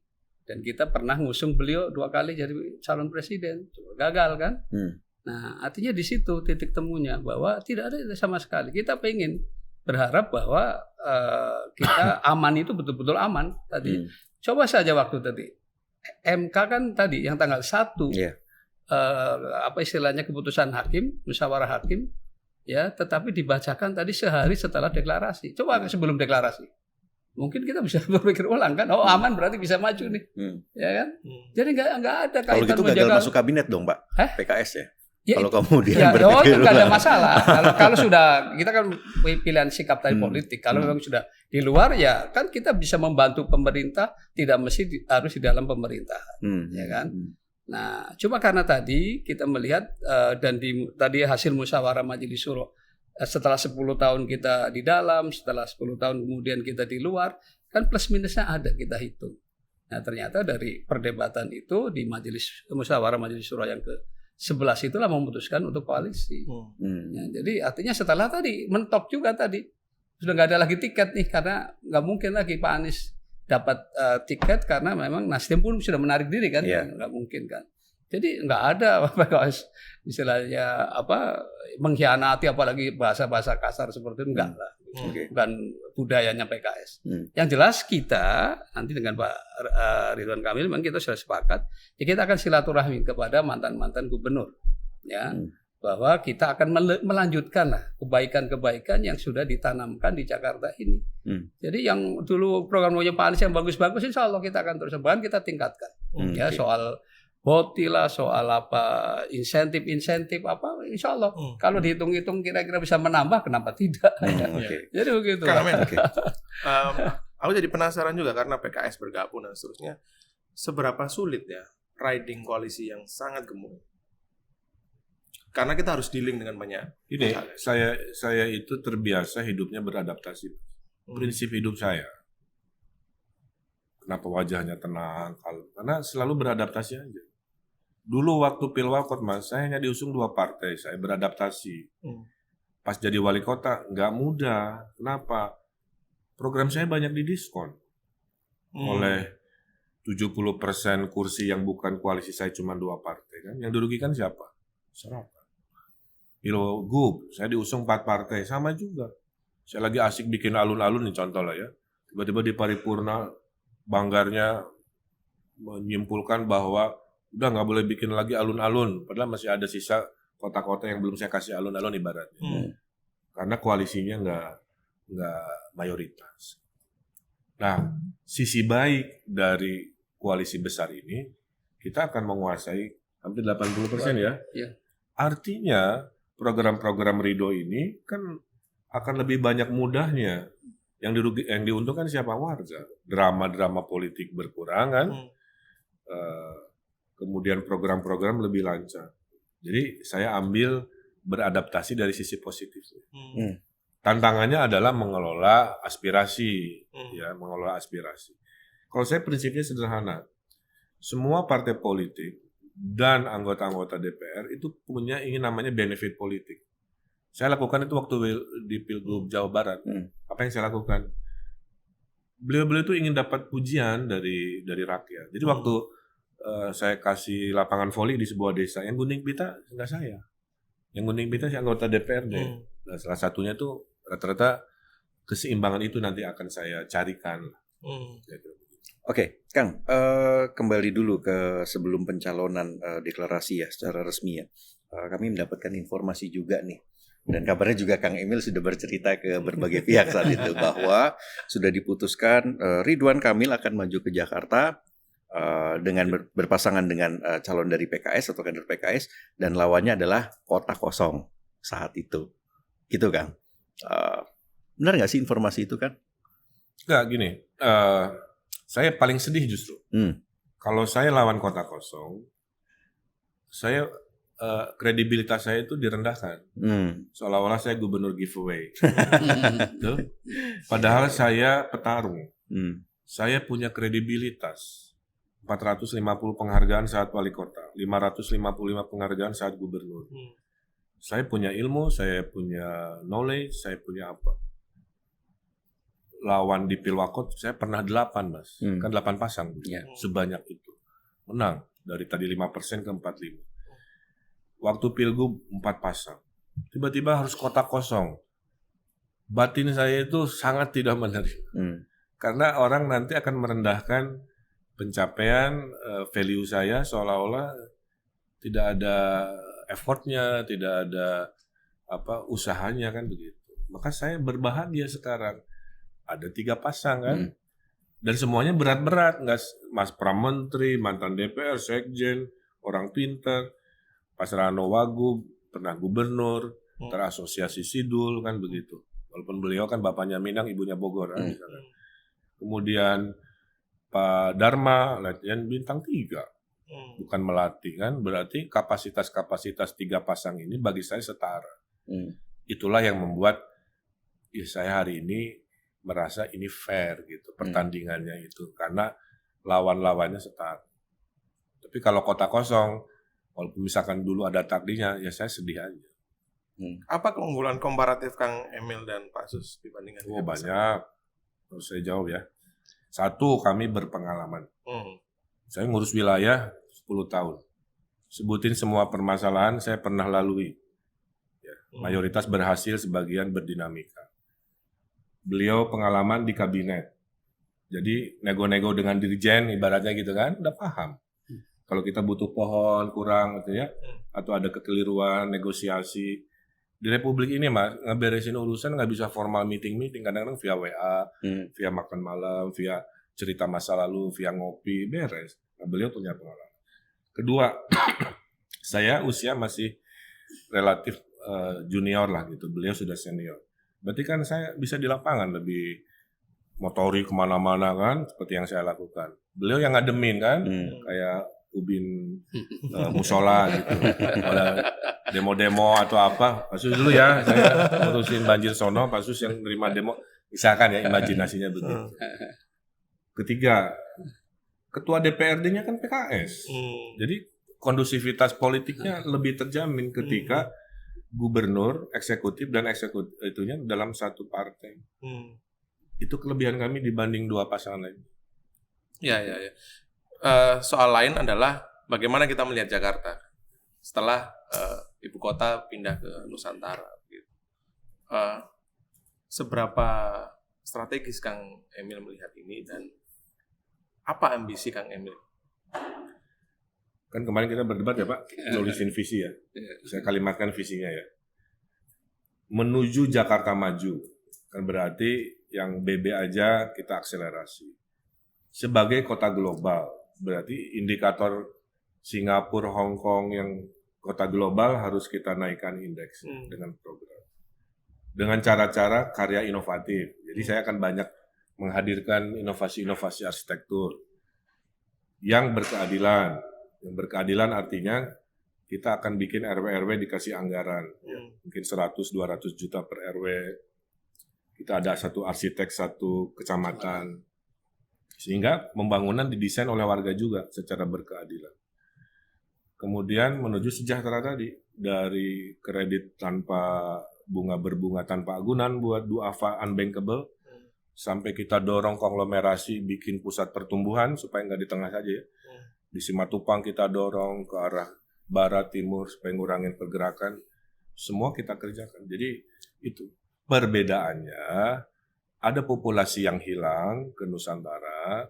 Dan kita pernah ngusung beliau 2 kali jadi calon presiden, gagal kan? Nah artinya di situ titik temunya bahwa tidak ada sama sekali. Kita pengen berharap bahwa kita aman itu betul-betul aman tadi. Coba saja waktu tadi MK kan tadi yang tanggal 1 apa istilahnya keputusan hakim, musyawarah hakim ya, tetapi dibacakan tadi sehari setelah deklarasi. Coba sebelum deklarasi. mungkin kita bisa berpikir ulang kan, oh aman berarti bisa maju nih, ya kan? Jadi nggak ada kaitan. Kalau gitu gagal masuk kabinet dong, Pak, PKS ya. Ya, kalau kemudian ya, berpikir itu nggak ada masalah. Kalau sudah kita kan pilihan sikap tadi politik. Kalau memang sudah di luar ya kan kita bisa membantu pemerintah, tidak mesti harus di dalam pemerintahan, ya kan? Nah, cuma karena tadi kita melihat dan tadi hasil musyawarah Majelis Syuro setelah 10 tahun kita di dalam, setelah 10 tahun kemudian kita di luar, kan plus minusnya ada kita hitung. Nah, ternyata dari perdebatan itu di Majelis Musyawarah Majelis Syuro yang ke-11 itulah memutuskan untuk koalisi. Ya, jadi artinya setelah tadi mentok juga tadi sudah nggak ada lagi tiket nih, karena nggak mungkin lagi Pak Anies dapat tiket karena memang Nasdem pun sudah menarik diri kan, nggak mungkin kan. Jadi nggak ada PKS istilahnya mengkhianati, apalagi bahasa-bahasa kasar seperti itu, enggak lah. Bukan budayanya PKS. Yang jelas kita nanti dengan Pak Ridwan Kamil memang kita sudah sepakat, ya kita akan silaturahmi kepada mantan-mantan gubernur, ya, bahwa kita akan melanjutkan lah kebaikan-kebaikan yang sudah ditanamkan di Jakarta ini. Jadi yang dulu programnya Pak Anies yang bagus-bagus, insya Allah kita akan terus, bahkan kita tingkatkan. Ya, soal boti lah, soal insentif apa, insya Allah kalau dihitung-hitung kira-kira bisa menambah, kenapa tidak? Jadi begitu. Aku jadi penasaran juga karena PKS bergabung dan seterusnya, seberapa sulit ya riding koalisi yang sangat gemuk? Karena kita harus dealing dengan banyak. Ini saya itu terbiasa hidupnya beradaptasi. Prinsip hidup saya. Kenapa wajahnya tenang, kalem? Karena selalu beradaptasi aja. Dulu waktu Pilwakot, Mas, saya hanya diusung 2 partai, saya beradaptasi. Pas jadi wali kota, nggak mudah. Kenapa? Program saya banyak didiskon. Oleh 70% kursi yang bukan koalisi saya cuma 2 partai. Kan? Yang dirugikan siapa? Masyarakat. Pilgub, saya diusung 4 partai, sama juga. Saya lagi asik bikin alun-alun nih, contoh lah ya. Tiba-tiba di paripurna, banggarnya menyimpulkan bahwa udah nggak boleh bikin lagi alun-alun, padahal masih ada sisa kota-kota yang belum saya kasih alun-alun ibaratnya, karena koalisinya nggak mayoritas. Nah, sisi baik dari koalisi besar ini, kita akan menguasai hampir 80% ya. Artinya program-program Ridho ini kan akan lebih banyak mudahnya. Yang diuntungkan siapa? Warga. Drama-drama politik berkurang kan. Kemudian program-program lebih lancar. Jadi saya ambil beradaptasi dari sisi positif. Tantangannya adalah mengelola aspirasi, ya, mengelola aspirasi. Kalau saya prinsipnya sederhana, semua partai politik dan anggota-anggota DPR itu punya namanya benefit politik. Saya lakukan itu waktu di Pilgub Jawa Barat. Apa yang saya lakukan? Beliau-beliau itu ingin dapat pujian dari rakyat. Jadi waktu saya kasih lapangan voli di sebuah desa, yang gunting pita nggak saya. Yang gunting pita si anggota DPRD. Nah, salah satunya tuh rata-rata keseimbangan itu nanti akan saya carikan. Oke, Kang, kembali dulu ke sebelum pencalonan deklarasi ya secara resmi ya. Kami mendapatkan informasi juga nih. Dan kabarnya juga Kang Emil sudah bercerita ke berbagai pihak saat itu bahwa sudah diputuskan Ridwan Kamil akan maju ke Jakarta dengan berpasangan dengan calon dari PKS atau kader PKS, dan lawannya adalah kota kosong saat itu. Gitu, Kang. Benar nggak sih informasi itu, Kang? Nggak, gini. Saya paling sedih justru. Kalau saya lawan kota kosong, saya kredibilitas saya itu direndahkan. Seolah-olah saya gubernur giveaway. Padahal saya petarung. Saya punya kredibilitas. 450 penghargaan saat wali kota, 555 penghargaan saat gubernur. Saya punya ilmu, saya punya knowledge, saya punya apa. Lawan di Pilwakot, saya pernah 8, Mas. Kan 8 pasang. Sebanyak itu. Menang. Dari tadi 5% ke 45. Waktu Pilgub 4 pasang. Tiba-tiba harus kota kosong. Batin saya itu sangat tidak menerima. Karena orang nanti akan merendahkan pencapaian value saya, seolah-olah tidak ada effortnya, tidak ada usahanya kan begitu. Maka saya berbahagia sekarang ada 3 pasang kan. Dan semuanya berat-berat, nggak Mas Pramenteri, mantan DPR, Sekjen, orang pintar, Pak Rano Wagub, pernah gubernur, terasosiasi Sidul kan begitu. Walaupun beliau kan bapaknya Minang, ibunya Bogor kan, misalnya. Kemudian Pak Dharma, latihan bintang 3. Bukan Melati kan, berarti kapasitas-kapasitas 3 pasang ini bagi saya setara. Itulah yang membuat ya saya hari ini merasa ini fair gitu pertandingannya itu, karena lawan-lawannya setara. Tapi kalau kota kosong, walaupun misalkan dulu ada takdirnya, ya saya sedih aja. Apa keunggulan komparatif Kang Emil dan Pak Sus dibandingkan? Banyak. Harus saya jawab ya. 1, kami berpengalaman. Saya ngurus wilayah 10 tahun. Sebutin semua permasalahan saya pernah lalui. Ya, mayoritas berhasil, sebagian berdinamika. Beliau pengalaman di kabinet. Jadi nego-nego dengan dirjen ibaratnya gitu kan, udah paham. Kalau kita butuh pohon kurang gitu ya, atau ada kekeliruan, negosiasi. Di Republik ini Mas, ngeberesin urusan nggak bisa formal meeting-meeting, kadang-kadang via WA, via makan malam, via cerita masa lalu, via ngopi, beres. Nah, beliau punya pengalaman. Kedua, saya usia masih relatif junior lah gitu, beliau sudah senior. Berarti kan saya bisa di lapangan lebih motori kemana-mana kan, seperti yang saya lakukan. Beliau yang ngademin kan, kayak ubin musola gitu. Kalau demo-demo atau apa, Pak Sus dulu ya, saya ngurusin banjir sono, Pak Sus yang nerima demo. Misalkan ya, imajinasinya begitu. Ketiga, ketua DPRD-nya kan PKS. Jadi kondusivitas politiknya lebih terjamin ketika gubernur, eksekutif, dan eksekutif itunya dalam satu partai. Itu kelebihan kami dibanding 2 pasangan lain. Ya. Soal lain adalah bagaimana kita melihat Jakarta setelah ibu kota pindah ke Nusantara. Gitu. Seberapa strategis Kang Emil melihat ini dan apa ambisi Kang Emil? Kan kemarin kita berdebat ya Pak, nulisin visi ya. Saya kalimatkan visinya ya. Menuju Jakarta maju. Kan berarti yang BB aja kita akselerasi. Sebagai kota global, berarti indikator Singapura, Hong Kong yang kota global harus kita naikkan indeks dengan program. Dengan cara-cara karya inovatif. Jadi saya akan banyak menghadirkan inovasi-inovasi arsitektur yang berkeadilan. Yang berkeadilan artinya kita akan bikin RW-RW dikasih anggaran. Mungkin 100-200 juta per RW. Kita ada satu arsitek, satu kecamatan. Sehingga pembangunan didesain oleh warga juga secara berkeadilan. Kemudian menuju sejahtera tadi. Dari kredit tanpa bunga berbunga tanpa agunan buat duafa unbankable. Sampai kita dorong konglomerasi bikin pusat pertumbuhan supaya nggak di tengah saja ya. Di Simatupang kita dorong ke arah barat timur supaya ngurangin pergerakan. Semua kita kerjakan. Jadi itu perbedaannya. Ada populasi yang hilang ke Nusantara,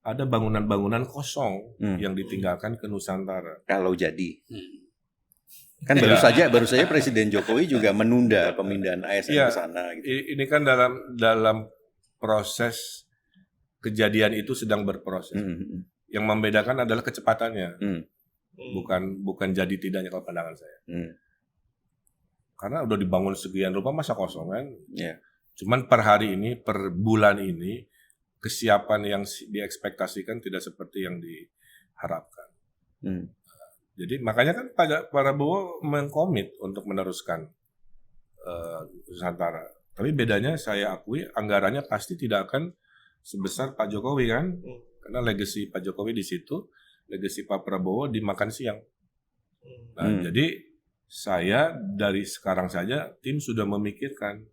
ada bangunan-bangunan kosong yang ditinggalkan ke Nusantara. Kalau jadi. Kan baru saja Presiden Jokowi juga menunda pemindahan ASN ke sana. Gitu. Ini kan dalam proses kejadian itu sedang berproses. Yang membedakan adalah kecepatannya, bukan jadi tidaknya kalau pandangan saya. Karena udah dibangun sekian rupa masa kosong kan. Cuman per hari ini, per bulan ini, kesiapan yang diekspektasikan tidak seperti yang diharapkan. Jadi makanya kan Pak Prabowo mengkomit untuk meneruskan Nusantara. Tapi bedanya saya akui anggarannya pasti tidak akan sebesar Pak Jokowi kan. Karena legasi Pak Jokowi di situ, legasi Pak Prabowo di makan siang. Nah, jadi saya dari sekarang saja tim sudah memikirkan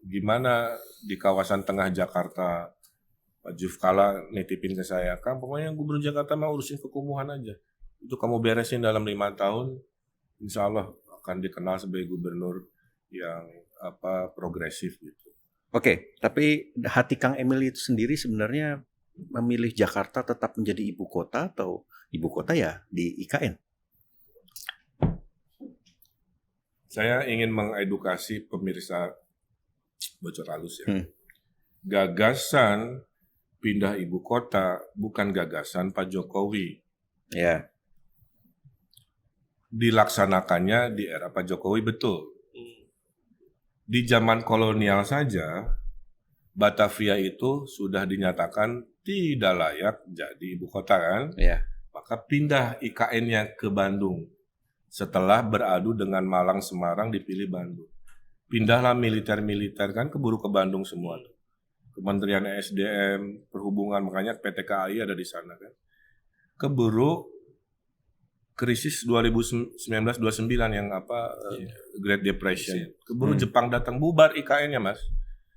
gimana di kawasan tengah Jakarta. Pak Jufkala nitipin ke saya, Kang pokoknya Gubernur Jakarta mau urusin kekumuhan aja. Itu kamu beresin dalam 5 tahun, insya Allah akan dikenal sebagai gubernur yang progresif gitu. Oke, tapi hati Kang Emil itu sendiri sebenarnya memilih Jakarta tetap menjadi ibu kota atau ibu kota ya di IKN? Saya ingin mengedukasi pemirsa Bocor Halus ya. gagasan pindah ibu kota bukan gagasan Pak Jokowi. Ya. Dilaksanakannya di era Pak Jokowi betul. Di zaman kolonial saja, Batavia itu sudah dinyatakan tidak layak jadi ibu kota kan? Ya. Maka pindah IKN-nya ke Bandung. Setelah beradu dengan Malang, Semarang dipilih Bandung. Pindahlah militer-militer kan keburu ke Bandung semua. Kementerian SDM, Perhubungan, makanya PT KAI ada di sana kan. Keburu krisis 2019-29 yang Great Depression. Keburu Jepang datang bubar IKN-nya Mas.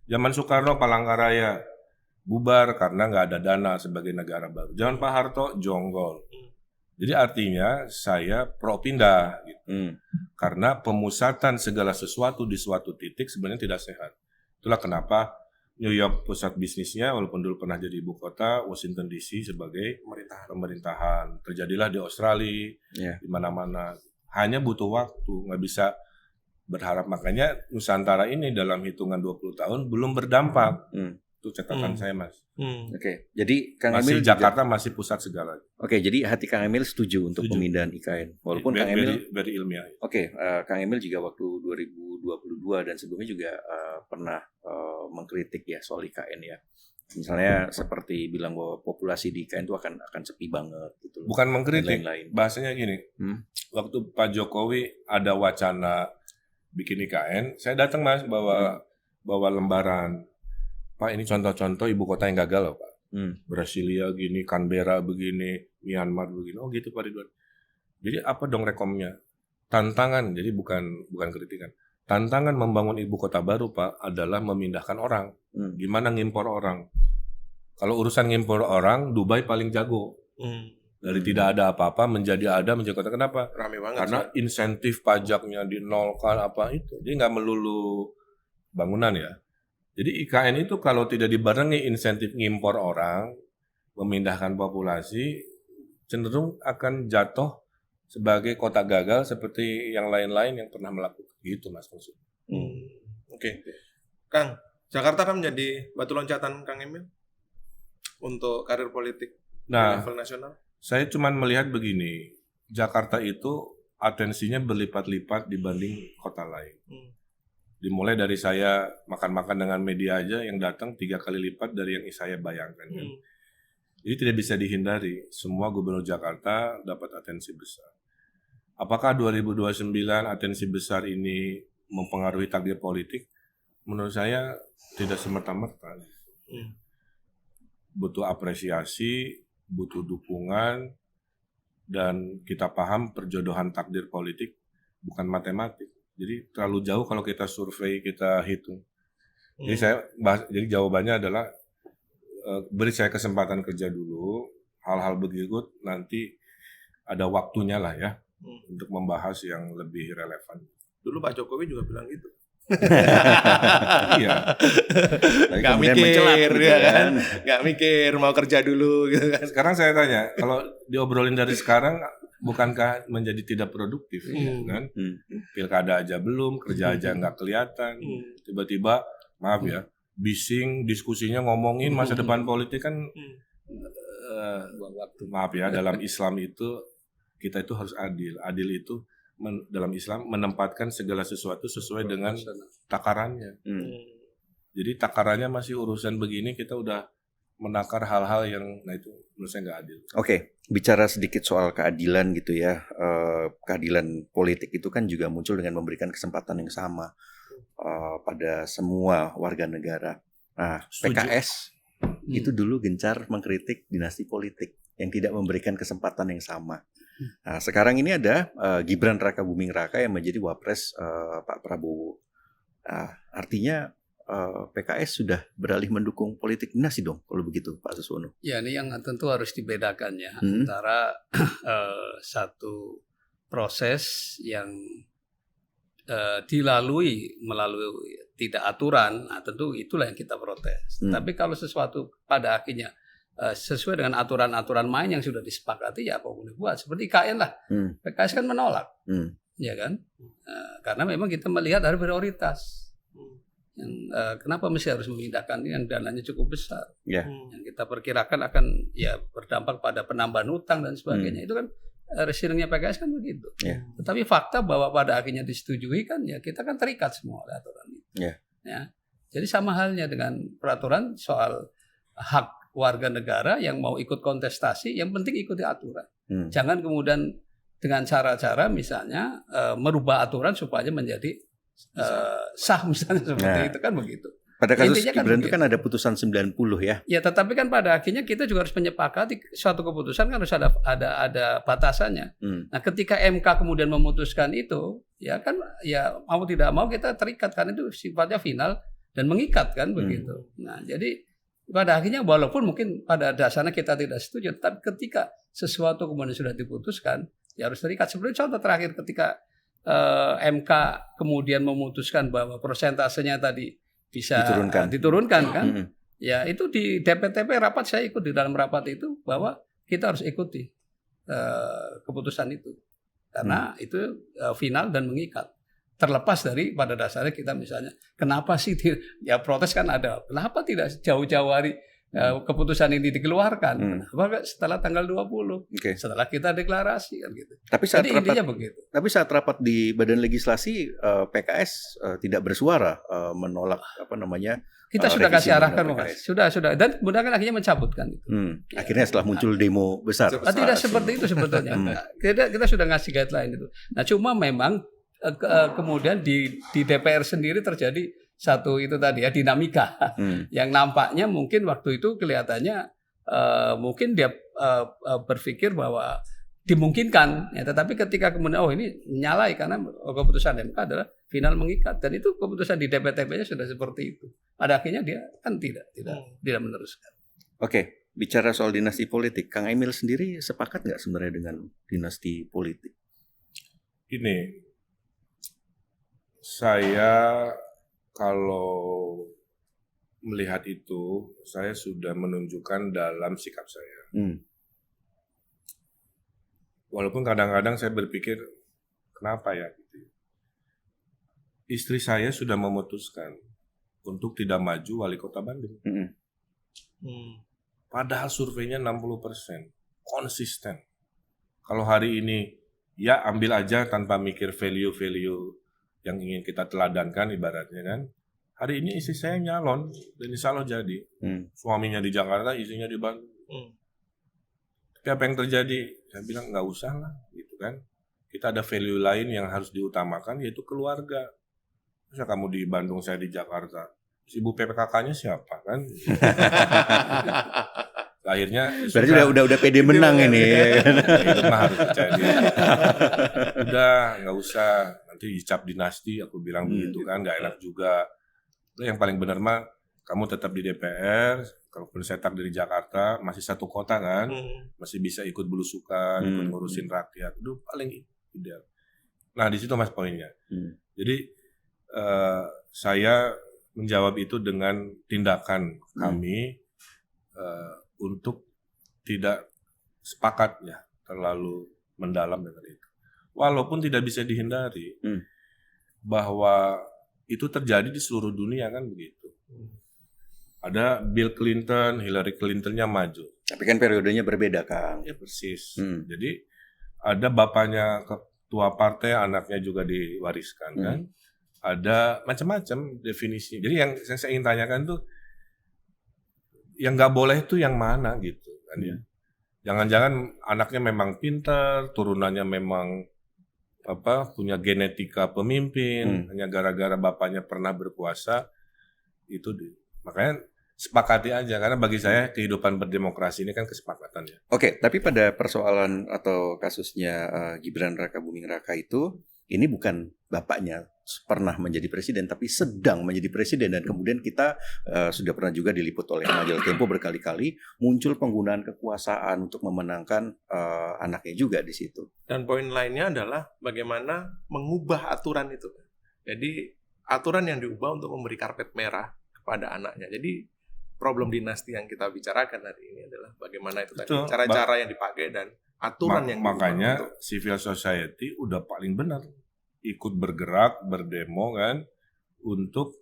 Zaman Soekarno Palangkaraya bubar karena nggak ada dana sebagai negara baru. Zaman Pak Harto jonggol. Jadi artinya saya pro pindah gitu. Karena pemusatan segala sesuatu di suatu titik sebenarnya tidak sehat. Itulah kenapa New York pusat bisnisnya, walaupun dulu pernah jadi ibu kota, Washington DC sebagai pemerintahan. Terjadilah di Australia, di mana-mana. Hanya butuh waktu, nggak bisa berharap. Makanya Nusantara ini dalam hitungan 20 tahun belum berdampak. Itu catatan saya, Mas. Oke, jadi Kang masih Emil Jakarta masih pusat segala. Oke, jadi hati Kang Emil setuju untuk pemindahan IKN. Walaupun Kang Emil very ilmiah. Oke, Kang Emil juga waktu 2022 dan sebelumnya juga pernah mengkritik ya soal IKN ya. Misalnya seperti bilang bahwa populasi di IKN itu akan sepi banget gitu. Bukan mengkritik, lain-lain. bahasanya gini. Waktu Pak Jokowi ada wacana bikin IKN, saya datang Mas bawa lembaran. Pak, ini contoh-contoh ibu kota yang gagal loh Pak. Brasilia gini, Canberra begini, Myanmar begini. Oh gitu Pak Ridwan. Jadi apa dong rekomnya? Tantangan, jadi bukan kritikan. Tantangan membangun ibu kota baru Pak adalah memindahkan orang. Gimana ngimpor orang? Kalau urusan ngimpor orang, Dubai paling jago. Dari tidak ada apa-apa menjadi ada, menjadi kota. Kenapa? Rame banget. Karena insentif pajaknya dinolkan apa itu. Jadi nggak melulu bangunan ya. Jadi IKN itu kalau tidak dibarengi insentif ngimpor orang, memindahkan populasi, cenderung akan jatuh sebagai kota gagal seperti yang lain-lain yang pernah melakukan. Gitu Mas maksud. Oke. Kang, Jakarta kan menjadi batu loncatan Kang Emil untuk karir politik di level nasional. Saya cuma melihat begini, Jakarta itu atensinya berlipat-lipat dibanding kota lain. Dimulai dari saya makan-makan dengan media aja yang datang 3 kali lipat dari yang saya bayangkan. Kan? Jadi tidak bisa dihindari, semua gubernur Jakarta dapat atensi besar. Apakah 2029 atensi besar ini mempengaruhi takdir politik? Menurut saya tidak semerta-merta. Butuh apresiasi, butuh dukungan, dan kita paham perjodohan takdir politik bukan matematik. Jadi terlalu jauh kalau kita survei, kita hitung. Jadi jawabannya adalah beri saya kesempatan kerja dulu, hal-hal begitu nanti ada waktunya lah ya untuk membahas yang lebih relevan. Dulu Pak Jokowi juga bilang gitu. Iya. Gak mikir ya kan, gak mikir mau kerja dulu gitu kan. Sekarang saya tanya, kalau diobrolin dari sekarang, bukankah menjadi tidak produktif kan? Pilkada aja belum, kerja aja nggak kelihatan. Tiba-tiba, maaf ya, bising diskusinya ngomongin masa depan politik kan. Maaf ya, dalam Islam itu kita itu harus adil. Adil itu dalam Islam menempatkan segala sesuatu sesuai dengan takarannya. Jadi takarannya masih urusan begini, kita udah menakar hal-hal yang, nah itu menurut saya nggak adil. Oke, bicara sedikit soal keadilan gitu ya. Keadilan politik itu kan juga muncul dengan memberikan kesempatan yang sama pada semua warga negara. Nah, PKS itu dulu gencar mengkritik dinasti politik yang tidak memberikan kesempatan yang sama. Nah, sekarang ini ada Gibran Rakabuming Raka yang menjadi wapres Pak Prabowo. Artinya PKS sudah beralih mendukung politik dinasti dong, kalau begitu Pak Suswono. Ya, ini yang tentu harus dibedakan ya antara satu proses yang dilalui melalui tidak aturan, nah tentu itulah yang kita protes. Tapi kalau sesuatu pada akhirnya sesuai dengan aturan-aturan main yang sudah disepakati, ya apa boleh buat. Seperti IKN lah, PKS kan menolak, ya kan? Karena memang kita melihat ada prioritas. Kenapa mesti harus memindahkan ini yang dananya cukup besar? Ya. Yang kita perkirakan akan ya berdampak pada penambahan utang dan sebagainya. Itu kan reasoningnya PKS kan begitu. Ya. Tetapi fakta bahwa pada akhirnya disetujui kan ya kita kan terikat semua oleh aturan itu. Ya. Jadi sama halnya dengan peraturan soal hak warga negara yang mau ikut kontestasi, yang penting ikuti aturan. Jangan kemudian dengan cara-cara misalnya merubah aturan supaya menjadi sah misalnya seperti itu kan begitu. Pada kasus Intinya kan Gibran itu kan ada putusan 90 ya. Ya, tetapi kan pada akhirnya kita juga harus menyepakati suatu keputusan kan harus ada batasannya. Nah, ketika MK kemudian memutuskan itu, ya kan ya mau tidak mau kita terikat karena itu sifatnya final dan mengikat kan begitu. Nah, jadi pada akhirnya walaupun mungkin pada dasarnya kita tidak setuju, tapi ketika sesuatu kemudian sudah diputuskan, ya harus terikat. Seperti contoh terakhir ketika MK kemudian memutuskan bahwa persentasenya tadi bisa diturunkan kan. Ya itu di DPTP rapat saya ikut di dalam rapat itu bahwa kita harus ikuti keputusan itu. Karena itu final dan mengikat. Terlepas dari pada dasarnya kita misalnya kenapa sih ya protes kan ada. Kenapa tidak jauh-jauh hari keputusan ini dikeluarkan? Kenapa setelah tanggal 20? Setelah kita deklarasi kan gitu. Tapi saat jadi intinya begitu. Tapi saat rapat di Badan Legislasi PKS tidak bersuara menolak kita sudah kasih arahkan Mas. Sudah dan kemudian kan akhirnya mencabutkan itu. Akhirnya setelah muncul demo besar. Tidak seperti itu sebetulnya. Kita sudah ngasih guideline itu. Nah, cuma memang kemudian di DPR sendiri terjadi satu itu tadi ya dinamika yang nampaknya mungkin waktu itu kelihatannya mungkin dia berpikir bahwa dimungkinkan ya, tetapi ketika kemudian ini nyalai karena keputusan MK adalah final mengikat dan itu keputusan di DPTP-nya sudah seperti itu. Pada akhirnya dia kan tidak meneruskan. Oke, bicara soal dinasti politik, Kang Emil sendiri sepakat nggak sebenarnya dengan dinasti politik? Ini saya kalau melihat itu, saya sudah menunjukkan dalam sikap saya. Walaupun kadang-kadang saya berpikir, kenapa ya? Istri saya sudah memutuskan untuk tidak maju wali kota Bandung. Padahal surveinya 60%, konsisten. Kalau hari ini, ya ambil aja tanpa mikir value-value yang ingin kita teladankan ibaratnya kan. Hari ini istri saya nyalon dan insya Allah jadi. Suaminya di Jakarta, istrinya di Bandung. Tapi apa yang terjadi? Saya bilang nggak usah lah, gitu kan. Kita ada value lain yang harus diutamakan yaitu keluarga. Masa kamu di Bandung, saya di Jakarta. Ibu PPKK-nya siapa kan? Akhirnya berarti udah pede menang ini. Itu mah harus percaya diri. Udah nggak usah nanti dicap dinasti, aku bilang begitu kan, nggak enak juga. Yang paling benar mah kamu tetap di DPR, kalaupun cetak dari Jakarta masih satu kota kan, masih bisa ikut belusukan, ikut ngurusin rakyat, itu paling ideal. Nah di situ mas poinnya. Jadi saya menjawab itu dengan tindakan kami untuk tidak sepakat ya terlalu mendalam dengan itu. Walaupun tidak bisa dihindari bahwa itu terjadi di seluruh dunia kan begitu. Ada Bill Clinton, Hillary Clintonnya maju. Tapi kan periodenya berbeda Kang. Ya persis. Jadi ada bapaknya ketua partai, anaknya juga diwariskan kan. Ada macam-macam definisi. Jadi yang saya ingin tanyakan tuh, yang nggak boleh itu yang mana gitu kan ya. Jangan-jangan anaknya memang pintar, turunannya memang punya genetika pemimpin, hanya gara-gara bapaknya pernah berkuasa itu makanya sepakati aja karena bagi saya kehidupan berdemokrasi ini kan kesepakatan ya. Oke, tapi pada persoalan atau kasusnya Gibran Raka Buming Raka itu ini bukan bapaknya pernah menjadi presiden, tapi sedang menjadi presiden. Dan kemudian kita sudah pernah juga diliput oleh majalah Tempo berkali-kali muncul penggunaan kekuasaan untuk memenangkan anaknya juga di situ. Dan poin lainnya adalah bagaimana mengubah aturan itu. Jadi aturan yang diubah untuk memberi karpet merah kepada anaknya. Jadi problem dinasti yang kita bicarakan hari ini adalah bagaimana itu tadi cara-cara yang dipakai dan aturan yang makanya civil society udah paling benar ikut bergerak, berdemo kan untuk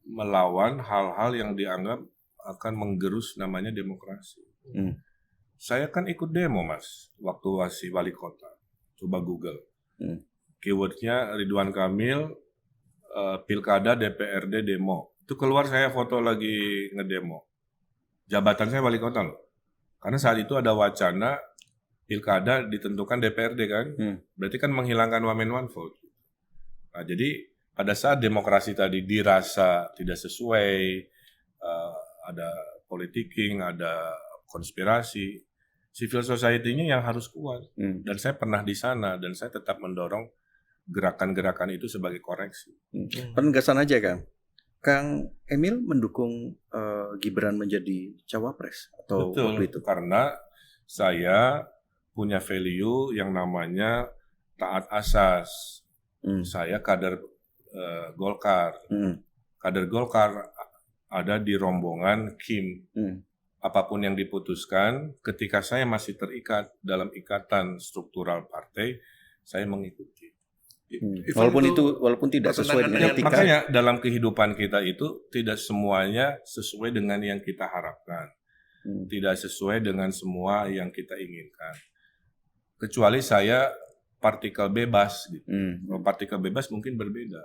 melawan hal-hal yang dianggap akan menggerus namanya demokrasi. Saya kan ikut demo, Mas, waktu masih wali kota. Coba Google. Keywordnya Ridwan Kamil, pilkada DPRD demo. Itu keluar saya foto lagi ngedemo. Jabatan saya wali kota loh. Karena saat itu ada wacana pilkada ditentukan DPRD kan. Berarti kan menghilangkan one man one vote. Nah, jadi pada saat demokrasi tadi dirasa tidak sesuai, ada politicking, ada konspirasi, civil society-nya yang harus kuat. Dan saya pernah di sana dan saya tetap mendorong gerakan-gerakan itu sebagai koreksi. Penegasan aja Kang Emil mendukung Gibran menjadi cawapres atau betul, waktu itu? Karena saya punya value yang namanya taat asas. Saya kader Golkar. Kader Golkar ada di rombongan Kim. Apapun yang diputuskan, ketika saya masih terikat dalam ikatan struktural partai, saya mengikuti. Walaupun tidak sesuai dengan etika. Makanya dalam kehidupan kita itu tidak semuanya sesuai dengan yang kita harapkan. Tidak sesuai dengan semua yang kita inginkan. Kecuali saya partikel bebas gitu. Partikel bebas mungkin berbeda.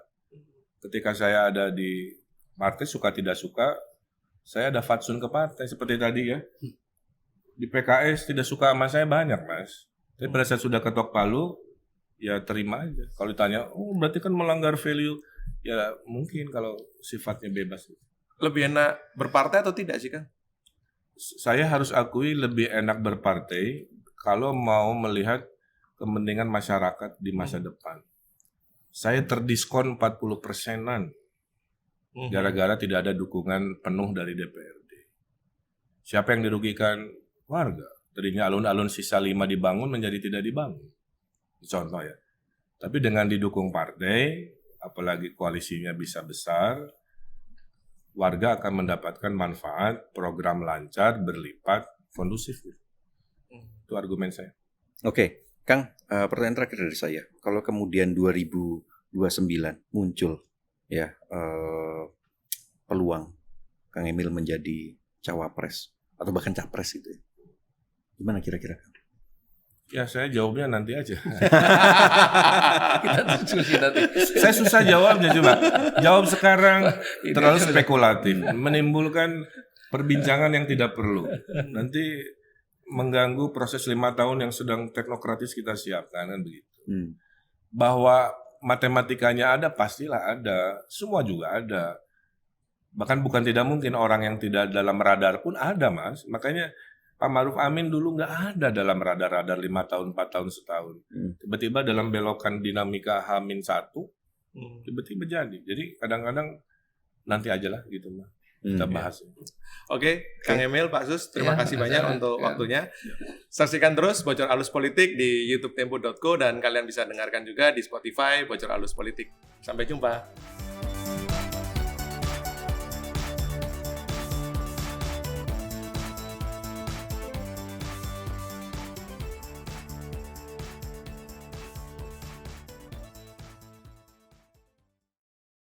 Ketika saya ada di partai suka tidak suka, saya ada fatsun ke partai seperti tadi ya. Di PKS tidak suka sama saya banyak, Mas. Tapi pada saat sudah ketok palu, ya terima aja. Kalau ditanya, oh berarti kan melanggar value, ya mungkin kalau sifatnya bebas. Lebih enak berpartai atau tidak sih, Kang? Saya harus akui lebih enak berpartai kalau mau melihat kepentingan masyarakat di masa depan. Saya terdiskon 40%-an gara-gara tidak ada dukungan penuh dari DPRD. Siapa yang dirugikan? Warga. Tadinya alun-alun sisa 5 dibangun menjadi tidak dibangun. Contoh ya. Tapi dengan didukung partai, apalagi koalisinya bisa besar, warga akan mendapatkan manfaat, program lancar, berlipat, kondusif. Itu argumen saya. Oke, Kang, pertanyaan terakhir dari saya. Kalau kemudian 2029 muncul ya peluang Kang Emil menjadi cawapres atau bahkan capres gitu ya. Gimana kira-kira? Ya saya jawabnya nanti aja. Kita diskusi nanti. Saya susah jawabnya coba. Jawab sekarang terlalu spekulatif, menimbulkan perbincangan yang tidak perlu. Nanti mengganggu proses 5 tahun yang sedang teknokratis kita siapkan kan begitu. Bahwa matematikanya ada, pastilah ada. Semua juga ada. Bahkan bukan tidak mungkin orang yang tidak dalam radar pun ada, Mas. Makanya Pak Ma'ruf Amin dulu nggak ada dalam radar-radar 5 tahun, 4 tahun, setahun. Tiba-tiba dalam belokan dinamika H-1, tiba-tiba jadi. Jadi kadang-kadang nanti aja lah gitu, Mas. Kita bahas. Oke, Kang Emil, Pak Sus, terima kasih banyak untuk waktunya. Saksikan terus Bocor Alus Politik di youtube tempo.co dan kalian bisa dengarkan juga di Spotify Bocor Alus Politik. Sampai jumpa.